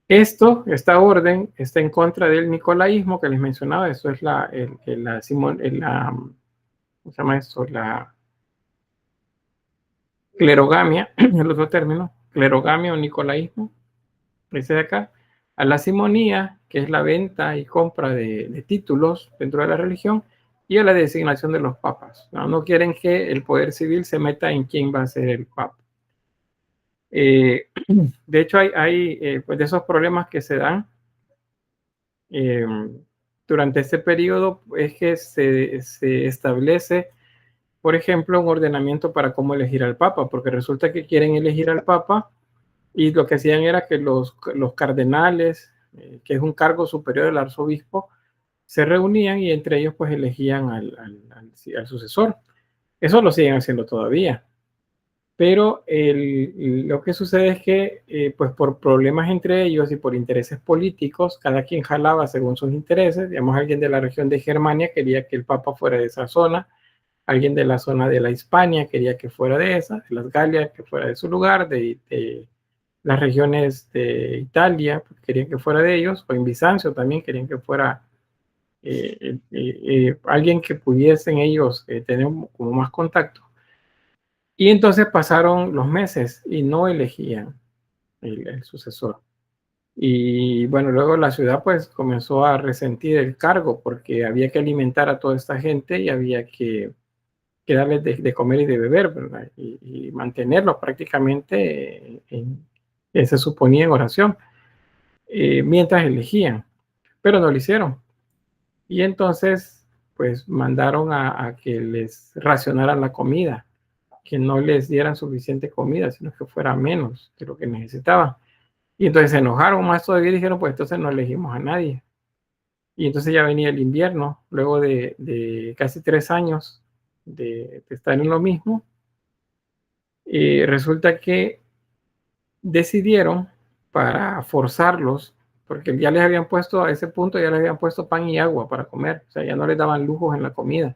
Esta orden está en contra del nicolaísmo que les mencionaba. Eso es ¿cómo se llama esto? La clerogamia, el otro término, clerogamia o nicolaísmo, ese de acá, a la simonía, que es la venta y compra de títulos dentro de la religión, y a la designación de los papas. No quieren que el poder civil se meta en quién va a ser el papa. De hecho, hay pues de esos problemas que se dan durante este periodo, es que se establece, por ejemplo, un ordenamiento para cómo elegir al papa, porque resulta que quieren elegir al papa y lo que hacían era que los cardenales, que es un cargo superior del arzobispo, se reunían y entre ellos pues elegían al sucesor. Eso lo siguen haciendo todavía. Pero lo que sucede es que pues por problemas entre ellos y por intereses políticos, cada quien jalaba según sus intereses. Digamos, alguien de la región de Germania quería que el papa fuera de esa zona, alguien de la zona de la Hispania quería que fuera de esa, de las Galias que fuera de su lugar, de las regiones de Italia querían que fuera de ellos, o en Bizancio también querían que fuera alguien que pudiesen ellos tener como más contacto. Y entonces pasaron los meses y no elegían el sucesor. Y bueno, luego la ciudad pues comenzó a resentir el cargo porque había que alimentar a toda esta gente y había que darles de comer y de beber, ¿verdad? Y mantenerlos prácticamente se suponía en oración, mientras elegían, pero no lo hicieron. Y entonces pues mandaron a que les racionaran la comida, que no les dieran suficiente comida, sino que fuera menos de lo que necesitaban. Y entonces se enojaron más todavía y dijeron, pues entonces no elegimos a nadie. Y entonces ya venía el invierno, luego de casi 3 años de estar en lo mismo. Y resulta que decidieron para forzarlos, porque ya les habían puesto a ese punto, ya les habían puesto pan y agua para comer, o sea, ya no les daban lujos en la comida.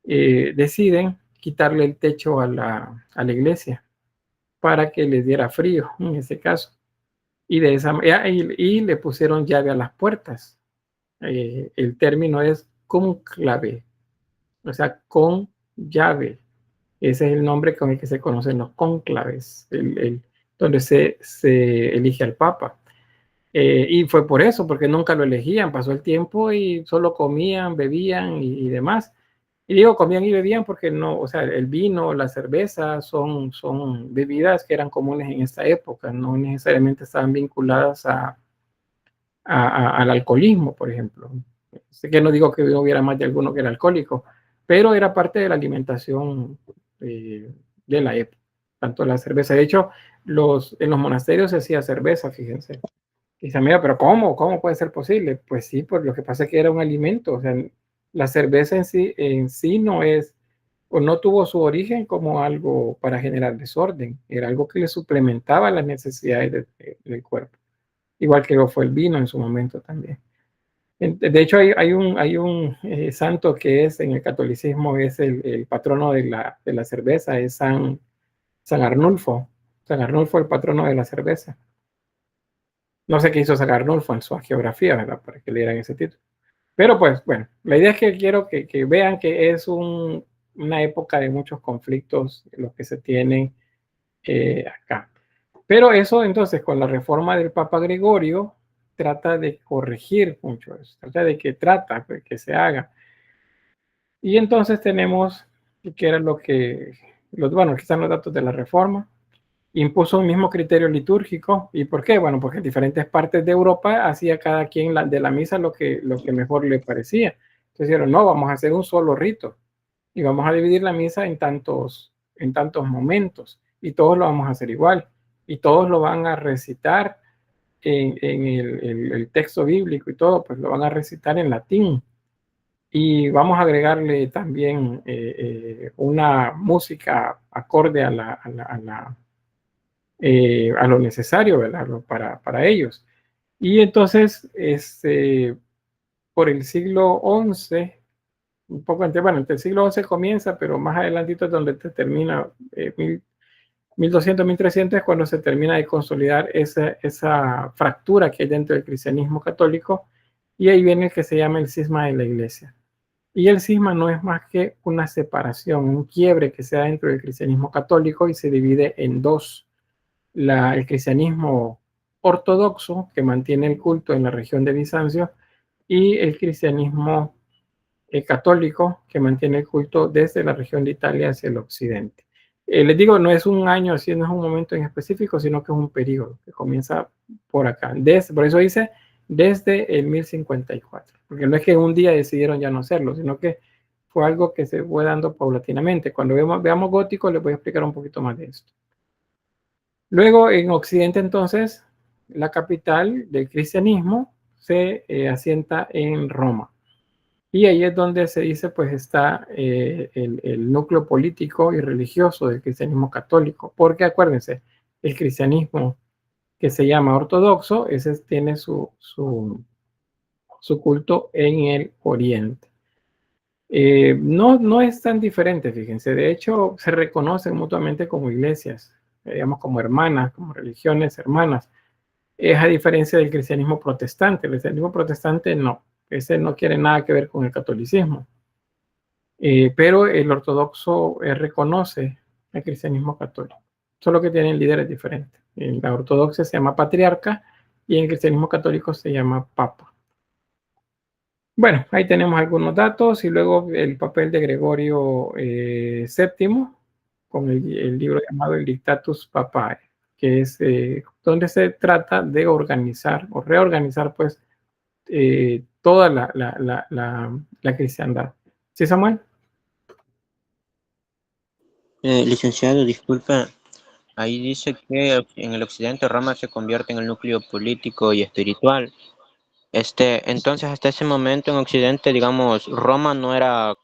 Deciden quitarle el techo a la iglesia para que les diera frío en ese caso. Y le pusieron llave a las puertas. El término es conclave, o sea, con llave. Ese es el nombre con el que se conocen los cónclaves, donde se elige al Papa. Y fue por eso, porque nunca lo elegían, pasó el tiempo y solo comían, bebían y demás. Y digo comían y bebían porque no, o sea, el vino, la cerveza son bebidas que eran comunes en esta época, no necesariamente estaban vinculadas al alcoholismo, por ejemplo. Sé que no digo que hubiera más de alguno que era alcohólico, pero era parte de la alimentación de la época, tanto la cerveza. De hecho, en los monasterios se hacía cerveza, fíjense. Y dice, mira, pero ¿cómo? ¿Cómo puede ser posible? Pues sí, pues lo que pasa es que era un alimento. O sea, la cerveza en sí no es, o no tuvo su origen como algo para generar desorden. Era algo que le suplementaba las necesidades del cuerpo. Igual que lo fue el vino en su momento también. De hecho, hay un santo que es en el catolicismo, es el patrono de la cerveza, es San Arnulfo. San Arnulfo, el patrono de la cerveza. No sé qué hizo San Arnulfo en su geografía, ¿verdad? Para que le dieran ese título. Pero pues, bueno, la idea es que quiero que vean que es una época de muchos conflictos los que se tienen acá. Pero eso entonces con la reforma del Papa Gregorio trata de corregir mucho eso, trata de que se haga. Y entonces tenemos, que era bueno, aquí están los datos de la reforma, impuso un mismo criterio litúrgico. ¿Y por qué? Bueno, porque en diferentes partes de Europa hacía cada quien de la misa lo que mejor le parecía. Entonces dijeron, no, vamos a hacer un solo rito y vamos a dividir la misa en tantos momentos y todos lo vamos a hacer igual y todos lo van a recitar en el texto bíblico y todo, pues lo van a recitar en latín. Y vamos a agregarle también una música acorde a lo necesario, ¿verdad? Para ellos. Y entonces, por el siglo XI, un poco antes, bueno, entre el siglo XI comienza, pero más adelantito es donde termina, 1200, 1300 es cuando se termina de consolidar esa fractura que hay dentro del cristianismo católico, y ahí viene el que se llama el cisma de la iglesia. Y el cisma no es más que una separación, un quiebre que se da dentro del cristianismo católico y se divide en dos. El cristianismo ortodoxo, que mantiene el culto en la región de Bizancio, y el cristianismo católico, que mantiene el culto desde la región de Italia hacia el occidente. Les digo, no es un año así, no es un momento en específico, sino que es un periodo que comienza por acá. Por eso dice desde el 1054, porque no es que un día decidieron ya no hacerlo, sino que fue algo que se fue dando paulatinamente. Cuando veamos gótico, les voy a explicar un poquito más de esto. Luego, en Occidente, entonces, la capital del cristianismo se asienta en Roma. Y ahí es donde se dice, pues está el núcleo político y religioso del cristianismo católico. Porque acuérdense, el cristianismo que se llama ortodoxo, ese tiene su culto en el oriente. No es tan diferente, fíjense. De hecho, se reconocen mutuamente como iglesias, digamos como hermanas, como religiones hermanas. Es a diferencia del cristianismo protestante. El cristianismo protestante no. Ese no quiere nada que ver con el catolicismo. Pero el ortodoxo reconoce el cristianismo católico. Solo que tienen líderes diferentes. En la ortodoxia se llama patriarca y en el cristianismo católico se llama papa. Bueno, ahí tenemos algunos datos y luego el papel de Gregorio VII con el libro llamado el Dictatus Papae, que es donde se trata de organizar o reorganizar pues toda la cristiandad. ¿Sí, Samuel? Licenciado, disculpa, ahí dice que en el occidente Roma se convierte en el núcleo político y espiritual. Entonces hasta ese momento en occidente, digamos, Roma no era,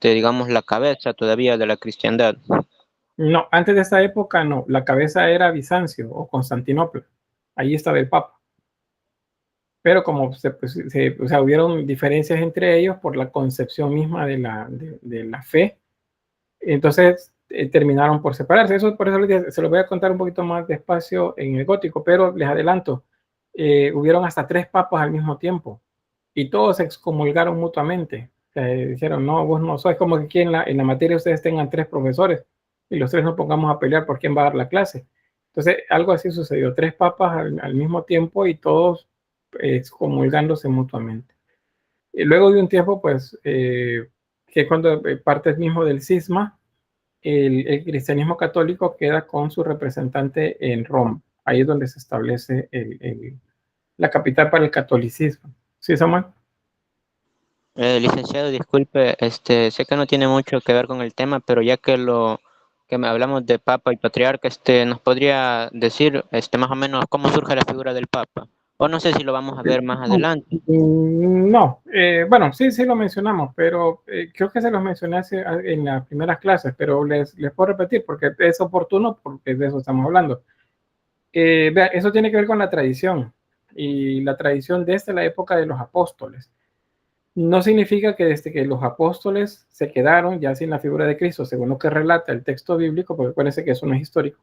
digamos, la cabeza todavía de la cristiandad. No, antes de esa época no. La cabeza era Bizancio o Constantinopla. Ahí estaba el Papa. Pero como o sea, hubieron diferencias entre ellos por la concepción misma de la fe, entonces terminaron por separarse. Por eso se lo voy a contar un poquito más despacio en el gótico, pero les adelanto, hubieron hasta 3 papas al mismo tiempo y todos se excomulgaron mutuamente. Dijeron, no, vos no sos, como que aquí en la materia ustedes tengan 3 profesores y los 3 nos pongamos a pelear por quién va a dar la clase. Entonces, algo así sucedió, 3 papas al mismo tiempo y todos comulgándose mutuamente. Y luego de un tiempo, pues, que cuando parte mismo del cisma, el cristianismo católico queda con su representante en Roma. Ahí es donde se establece la capital para el catolicismo. ¿Sí, Samuel? Licenciado, disculpe, sé que no tiene mucho que ver con el tema, pero ya que hablamos de Papa y Patriarca, ¿nos podría decir, más o menos cómo surge la figura del Papa? O no sé si lo vamos a ver más adelante. No, bueno, sí lo mencionamos, pero creo que se los mencioné en las primeras clases, pero les puedo repetir porque es oportuno, porque de eso estamos hablando. Vea, eso tiene que ver con la tradición, y la tradición desde la época de los apóstoles. No significa que desde que los apóstoles se quedaron ya sin la figura de Cristo, según lo que relata el texto bíblico, porque acuérdense que eso no es histórico,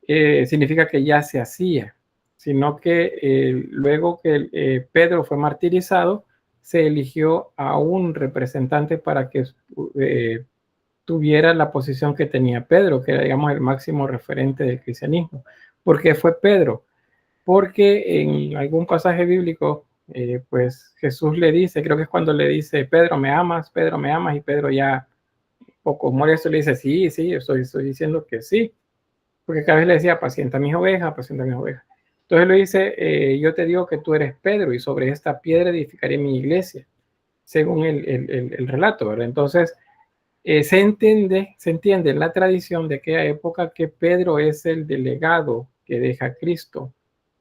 significa que ya se hacía, sino que luego que Pedro fue martirizado, se eligió a un representante para que tuviera la posición que tenía Pedro, que era, digamos, el máximo referente del cristianismo. ¿Por qué fue Pedro? Porque en algún pasaje bíblico, pues Jesús le dice, creo que es cuando le dice, Pedro, ¿me amas? Pedro, ¿me amas? Y Pedro ya poco molesto le dice, sí, estoy diciendo que sí, porque cada vez le decía, apacienta mis ovejas, apacienta mis ovejas. Entonces le dice, yo te digo que tú eres Pedro y sobre esta piedra edificaré mi iglesia, según el relato, ¿verdad? Entonces, se entiende en la tradición de aquella época que Pedro es el delegado que deja Cristo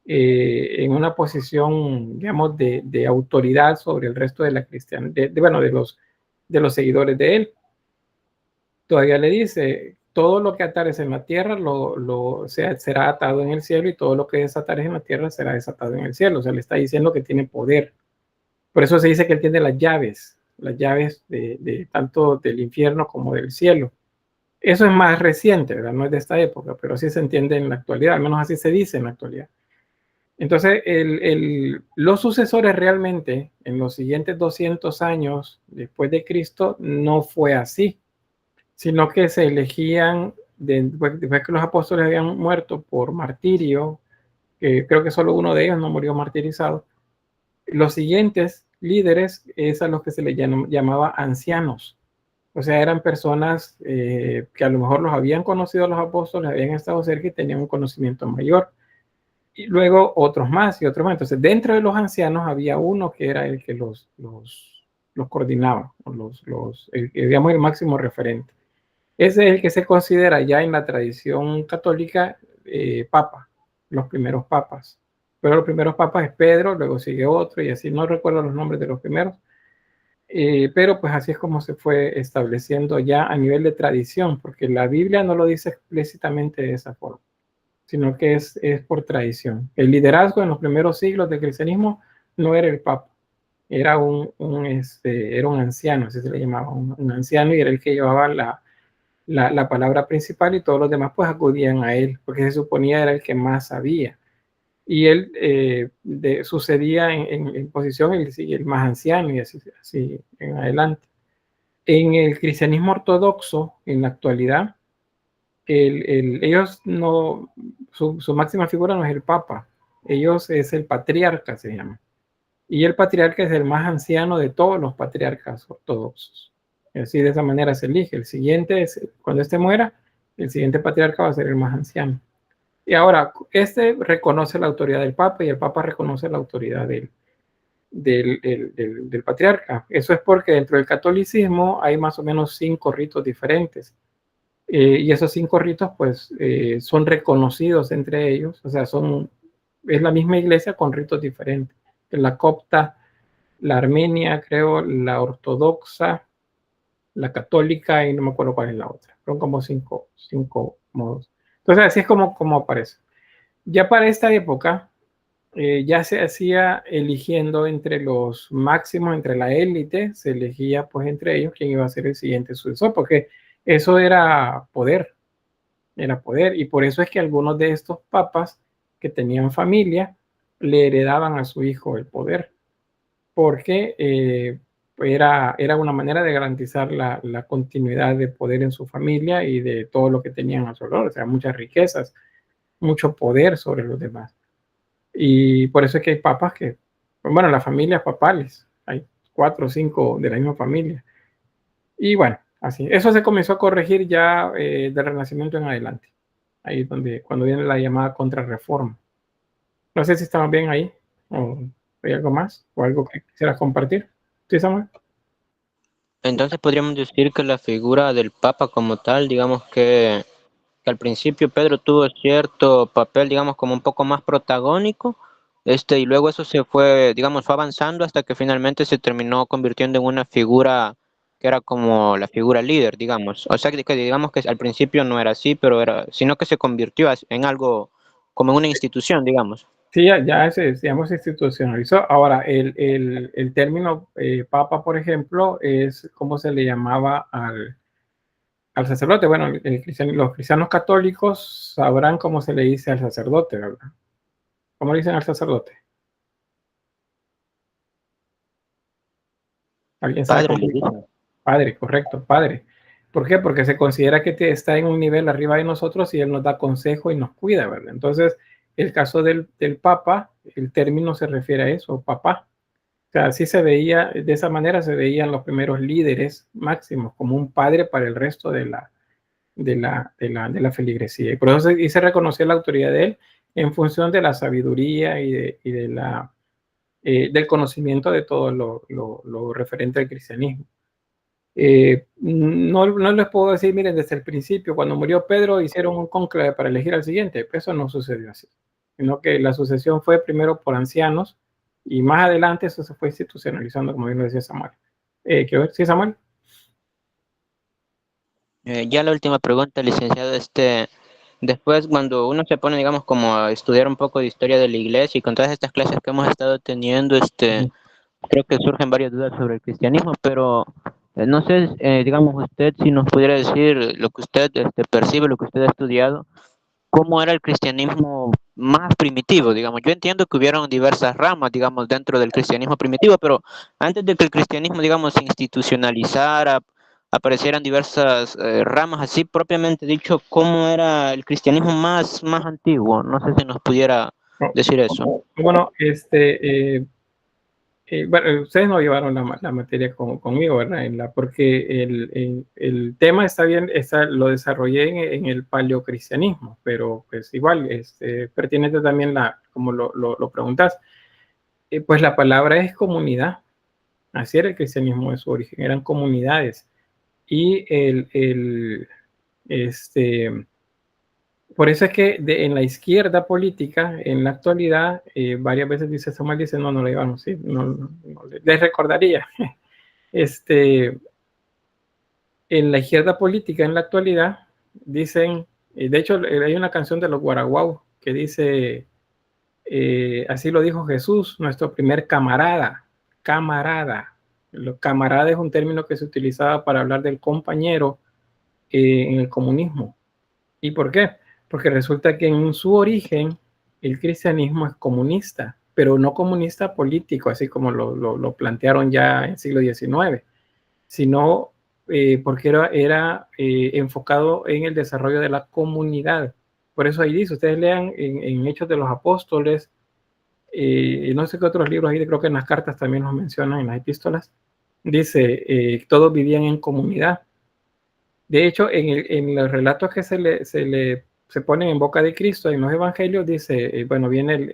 en una posición, digamos, de autoridad sobre el resto de la cristiandad, bueno, de los seguidores de él. Todavía le dice, todo lo que atares en la tierra será atado en el cielo, y todo lo que desatares en la tierra será desatado en el cielo. O sea, le está diciendo que tiene poder. Por eso se dice que él tiene las llaves de tanto del infierno como del cielo. Eso es más reciente, ¿verdad? No es de esta época, pero así se entiende en la actualidad, al menos así se dice en la actualidad. Entonces, los sucesores realmente en los siguientes 200 años después de Cristo no fue así, sino que se elegían después que los apóstoles habían muerto por martirio, que creo que solo uno de ellos no murió martirizado. Los siguientes líderes es a los que se les llamaba ancianos. O sea, eran personas que a lo mejor los habían conocido a los apóstoles, habían estado cerca y tenían un conocimiento mayor. Y luego otros más y otros más. Entonces, dentro de los ancianos había uno que era el que los coordinaba, digamos, el máximo referente. Ese es el que se considera ya en la tradición católica papa, los primeros papas. Pero los primeros papas es Pedro, luego sigue otro y así, no recuerdo los nombres de los primeros. Pero pues así es como se fue estableciendo ya a nivel de tradición, porque la Biblia no lo dice explícitamente de esa forma, sino que es por tradición. El liderazgo en los primeros siglos del cristianismo no era el papa, era era un anciano, así se le llamaba, un anciano, y era el que llevaba la palabra principal, y todos los demás pues acudían a él, porque se suponía era el que más sabía. Y él sucedía en posición el más anciano, y así en adelante. En el cristianismo ortodoxo, en la actualidad, ellos no, su máxima figura no es el papa, ellos es el patriarca, se llama. Y el patriarca es el más anciano de todos los patriarcas ortodoxos. Y así de esa manera se elige. El siguiente, cuando este muera, el siguiente patriarca va a ser el más anciano. Y ahora, este reconoce la autoridad del papa y el papa reconoce la autoridad del patriarca. Eso es porque dentro del catolicismo hay más o menos 5 ritos diferentes. Y esos 5 ritos, pues, son reconocidos entre ellos. O sea, es la misma iglesia con ritos diferentes. La copta, la armenia, creo, la ortodoxa, la católica, y no me acuerdo cuál es la otra. Son como 5 modos. Entonces, así es como aparece. Ya para esta época, ya se hacía eligiendo entre los máximos, entre la élite, se elegía pues entre ellos quién iba a ser el siguiente sucesor, porque eso era poder, y por eso es que algunos de estos papas que tenían familia le heredaban a su hijo el poder, porque era una manera de garantizar la continuidad de poder en su familia y de todo lo que tenían a su alrededor, o sea, muchas riquezas, mucho poder sobre los demás. Y por eso es que hay papas que, bueno, las familias papales, hay 4 o 5 de la misma familia. Y bueno, así, eso se comenzó a corregir ya del Renacimiento en adelante. Ahí es donde, cuando viene la llamada contrarreforma. No sé si estamos bien ahí, o hay algo más, o algo que quisieras compartir. ¿Sí, Samuel? Entonces podríamos decir que la figura del Papa como tal, digamos que al principio Pedro tuvo cierto papel, digamos, como un poco más protagónico, y luego eso se fue, digamos, fue avanzando hasta que finalmente se terminó convirtiendo en una figura que era como la figura líder, digamos. O sea, que digamos que al principio no era así, pero era, sino que se convirtió en algo, como en una institución, digamos. Sí, ya se institucionalizó. Ahora, el término papa, por ejemplo, es como se le llamaba al sacerdote. Bueno, los cristianos católicos sabrán cómo se le dice al sacerdote, ¿verdad? ¿Cómo le dicen al sacerdote? ¿Alguien sabe Padre, cómo le le dicen? dicen. Padre, correcto, padre. ¿Por qué? Porque se considera que está en un nivel arriba de nosotros y él nos da consejo y nos cuida, ¿verdad? Entonces, el caso del papa, el término se refiere a eso, papá. O sea, así se veía, de esa manera se veían los primeros líderes máximos, como un padre para el resto de la feligresía. Y por eso se reconocía la autoridad de él en función de la sabiduría del conocimiento de todo lo referente al cristianismo. No les puedo decir, miren, desde el principio, cuando murió Pedro, hicieron un cónclave para elegir al siguiente. Eso no sucedió así, sino que la sucesión fue primero por ancianos y más adelante eso se fue institucionalizando, como bien lo decía Samuel. ¿Sí, Samuel? Ya la última pregunta, licenciado, después cuando uno se pone, digamos, como a estudiar un poco de historia de la iglesia y con todas estas clases que hemos estado teniendo, creo que surgen varias dudas sobre el cristianismo, pero no sé, digamos, usted si nos pudiera decir lo que usted percibe, lo que usted ha estudiado, cómo era el cristianismo más primitivo, digamos. Yo entiendo que hubieron diversas ramas, digamos, dentro del cristianismo primitivo, pero antes de que el cristianismo, digamos, se institucionalizara, aparecieran diversas ramas, así propiamente dicho, ¿cómo era el cristianismo más antiguo? No sé si nos pudiera decir eso. Bueno, bueno, ustedes no llevaron la materia conmigo, ¿verdad? Porque el tema está bien, lo desarrollé en el paleocristianismo, pero pues igual, pertinente también como lo preguntas, pues la palabra es comunidad, así era el cristianismo de su origen, eran comunidades. Y por eso es que en la izquierda política, en la actualidad, varias veces Samuel dice, no lo llevamos, sí, no, les recordaría. En la izquierda política, en la actualidad, dicen, de hecho, hay una canción de los Guaraguao que dice, así lo dijo Jesús, nuestro primer camarada. Camarada es un término que se utilizaba para hablar del compañero en el comunismo. ¿Y por qué? Porque resulta que en su origen el cristianismo es comunista, pero no comunista político, así como lo plantearon ya en el siglo XIX, sino porque era enfocado en el desarrollo de la comunidad. Por eso ahí dice, ustedes lean en Hechos de los Apóstoles, no sé qué otros libros ahí, creo que en las cartas también los mencionan, en las epístolas, dice, todos vivían en comunidad. De hecho, en los relatos que se ponen en boca de Cristo en los evangelios, dice, bueno, viene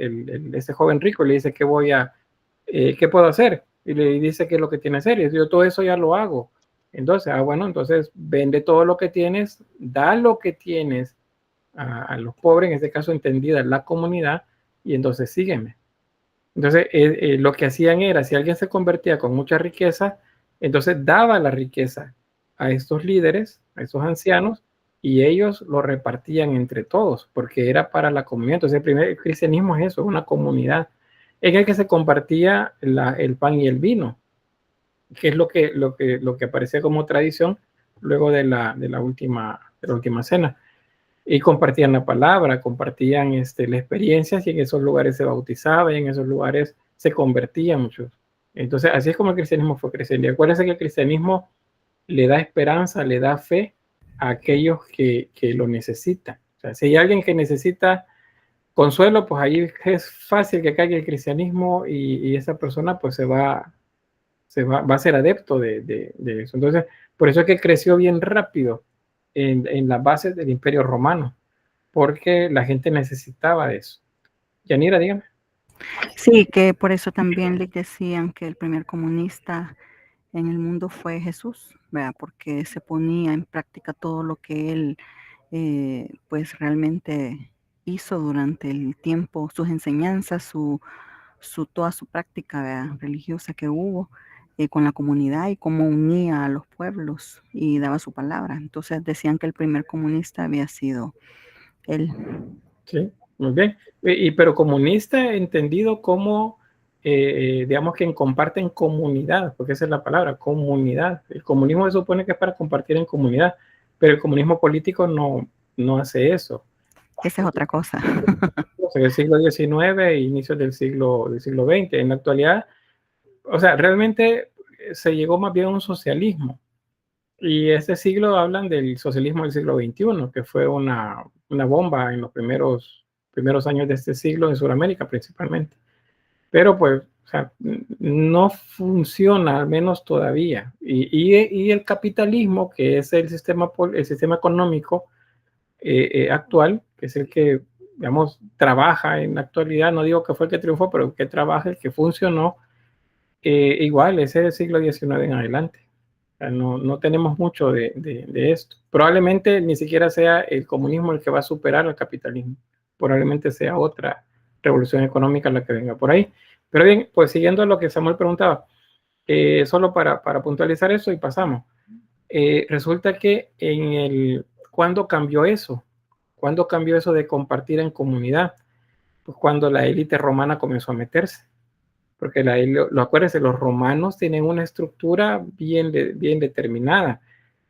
este joven rico y le dice, ¿qué puedo hacer? Y le dice, ¿qué es lo que tiene que hacer? Y yo todo eso ya lo hago. Entonces, bueno, entonces vende todo lo que tienes, da lo que tienes a los pobres, en este caso entendida la comunidad, y entonces sígueme. Entonces, lo que hacían era, si alguien se convertía con mucha riqueza, entonces daba la riqueza a estos líderes, a estos ancianos, y ellos lo repartían entre todos, porque era para la comunidad. Entonces, el cristianismo es eso, una comunidad en el que se compartía el pan y el vino, que es lo que aparecía como tradición luego de la última cena. Y compartían la palabra, compartían las experiencias, y en esos lugares se bautizaba, y en esos lugares se convertían muchos Entonces, así es como el cristianismo fue creciendo. Y acuérdense que el cristianismo le da esperanza, le da fe a aquellos que lo necesitan. O sea, si hay alguien que necesita consuelo, pues ahí es fácil que caiga el cristianismo y esa persona pues va a ser adepto de eso. Entonces, por eso es que creció bien rápido en las bases del Imperio Romano, porque la gente necesitaba de eso. Yanira, dígame. Sí, que por eso también le decían que el primer comunista en el mundo fue Jesús, ¿verdad? Porque se ponía en práctica todo lo que él pues realmente hizo durante el tiempo, sus enseñanzas, toda su práctica, ¿verdad?, religiosa que hubo con la comunidad y cómo unía a los pueblos y daba su palabra. Entonces decían que el primer comunista había sido él. Sí, muy bien. Pero comunista entendido como, digamos que comparten comunidad, porque esa es la palabra, comunidad. El comunismo se supone que es para compartir en comunidad, pero el comunismo político no hace eso. Esa es otra cosa. En el siglo XIX e inicios del siglo XX. En la actualidad, o sea, realmente se llegó más bien a un socialismo. Y este siglo hablan del socialismo del siglo XXI, que fue una bomba en los primeros años de este siglo en Sudamérica principalmente. Pero pues, o sea, no funciona, al menos todavía. Y el capitalismo, que es el sistema económico actual, que es el que, digamos, trabaja en la actualidad, no digo que fue el que triunfó, pero el que trabaja, el que funcionó, igual, ese es el siglo XIX en adelante. O sea, no tenemos mucho de esto. Probablemente ni siquiera sea el comunismo el que va a superar al capitalismo. Probablemente sea otra revolución económica la que venga por ahí. Pero bien, pues siguiendo lo que Samuel preguntaba, solo para puntualizar eso y pasamos. Resulta que ¿cuándo cambió eso? ¿Cuándo cambió eso de compartir en comunidad? Pues cuando la élite romana comenzó a meterse. Porque acuérdense, los romanos tienen una estructura bien determinada,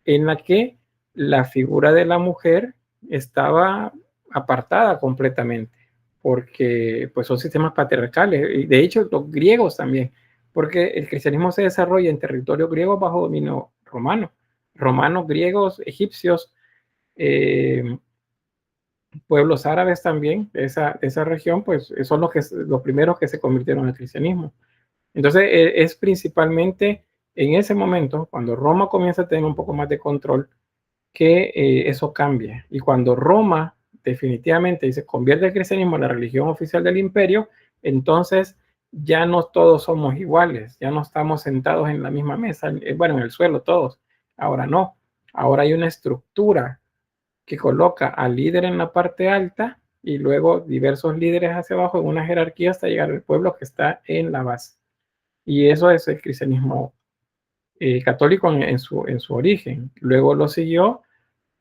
en la que la figura de la mujer estaba apartada completamente, porque pues son sistemas patriarcales, y de hecho los griegos también, porque el cristianismo se desarrolla en territorio griego bajo dominio romano, romanos, griegos, egipcios, pueblos árabes también de esa región, pues son los primeros que se convirtieron al cristianismo. Entonces es principalmente en ese momento, cuando Roma comienza a tener un poco más de control, que eso cambia. Y cuando Roma definitivamente se convierte el cristianismo en la religión oficial del imperio, entonces ya no todos somos iguales, ya no estamos sentados en la misma mesa, bueno, en el suelo todos. Ahora no, ahora hay una estructura que coloca al líder en la parte alta y luego diversos líderes hacia abajo en una jerarquía hasta llegar al pueblo que está en la base. Y eso es el cristianismo católico en su origen. Luego lo siguió,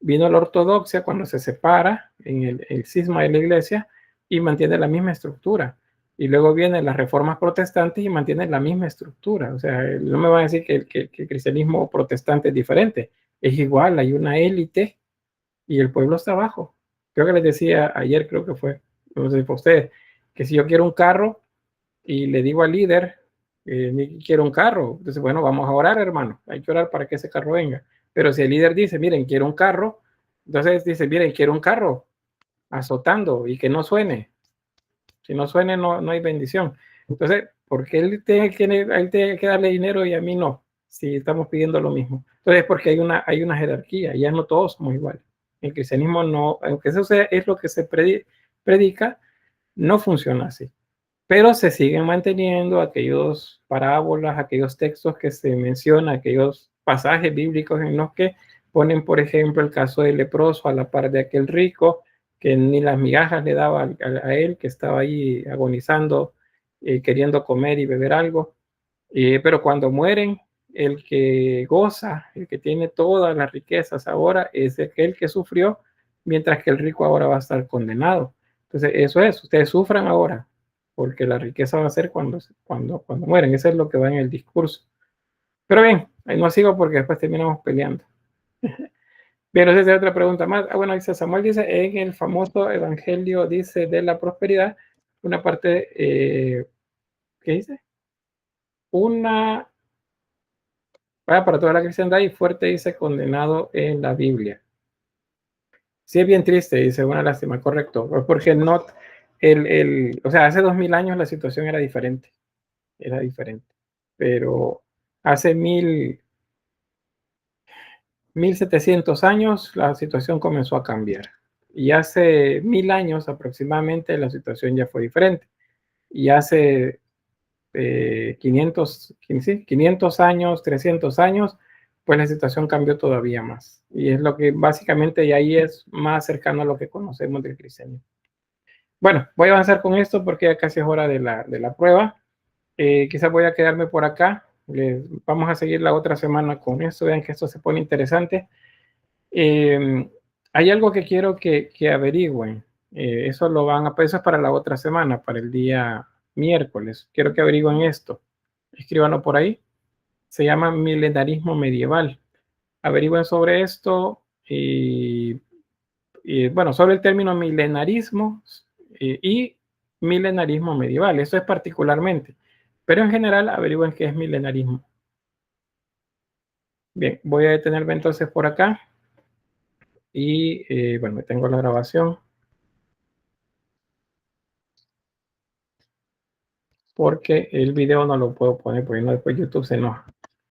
vino la ortodoxia cuando se separa en el cisma de la iglesia y mantiene la misma estructura. Y luego vienen las reformas protestantes y mantienen la misma estructura. O sea, no me van a decir que el cristianismo protestante es diferente. Es igual, hay una élite y el pueblo está abajo. Creo que les decía ayer, creo que fue, no sé si fue ustedes, que si yo quiero un carro y le digo al líder, quiero un carro, entonces bueno, vamos a orar, hermano, hay que orar para que ese carro venga. Pero si el líder dice, miren, quiero un carro, entonces dice, miren, quiero un carro, azotando y que no suene. Si no suene, no hay bendición. Entonces, ¿por qué él tiene que darle dinero y a mí no? Si estamos pidiendo lo mismo. Entonces, porque hay una jerarquía, ya no todos somos iguales. El cristianismo no, aunque eso es lo que se predica, no funciona así. Pero se siguen manteniendo aquellos parábolas, aquellos textos que se mencionan, aquellos pasajes bíblicos en los que ponen, por ejemplo, el caso del leproso a la par de aquel rico, que ni las migajas le daba a él, que estaba ahí agonizando, queriendo comer y beber algo. Pero cuando mueren, el que goza, el que tiene todas las riquezas ahora, es aquel que sufrió, mientras que el rico ahora va a estar condenado. Entonces, eso es, ustedes sufran ahora, porque la riqueza va a ser cuando mueren. Eso es lo que va en el discurso. Pero bien, ahí no sigo porque después terminamos peleando. Bien, no sé si hay otra pregunta más. Bueno, dice Samuel, dice, en el famoso evangelio, dice, de la prosperidad, una parte, ¿qué dice? una, para toda la cristiandad y fuerte dice condenado en la Biblia. Sí, es bien triste, dice, una lástima, correcto, porque no, o sea, hace 2000 años la situación era diferente, pero hace 1700 años la situación comenzó a cambiar, y hace 1000 años aproximadamente la situación ya fue diferente, y hace 500 años, 300 años, pues la situación cambió todavía más. Y es lo que básicamente, y ahí es más cercano a lo que conocemos del cristianismo. Bueno, voy a avanzar con esto porque ya casi es hora de la prueba. Quizás voy a quedarme por acá. Vamos a seguir la otra semana con esto. Vean que esto se pone interesante. Hay algo que quiero que averigüen. Eso es para la otra semana, para el día miércoles. Quiero que averigüen esto. Escríbanlo por ahí. Se llama milenarismo medieval. Averigüen sobre esto y bueno, sobre el término milenarismo y milenarismo medieval. Eso es particularmente. Pero en general averigüen qué es milenarismo. Bien, voy a detenerme entonces por acá. Y bueno, tengo la grabación. Porque el video no lo puedo poner, porque no, después YouTube se enoja.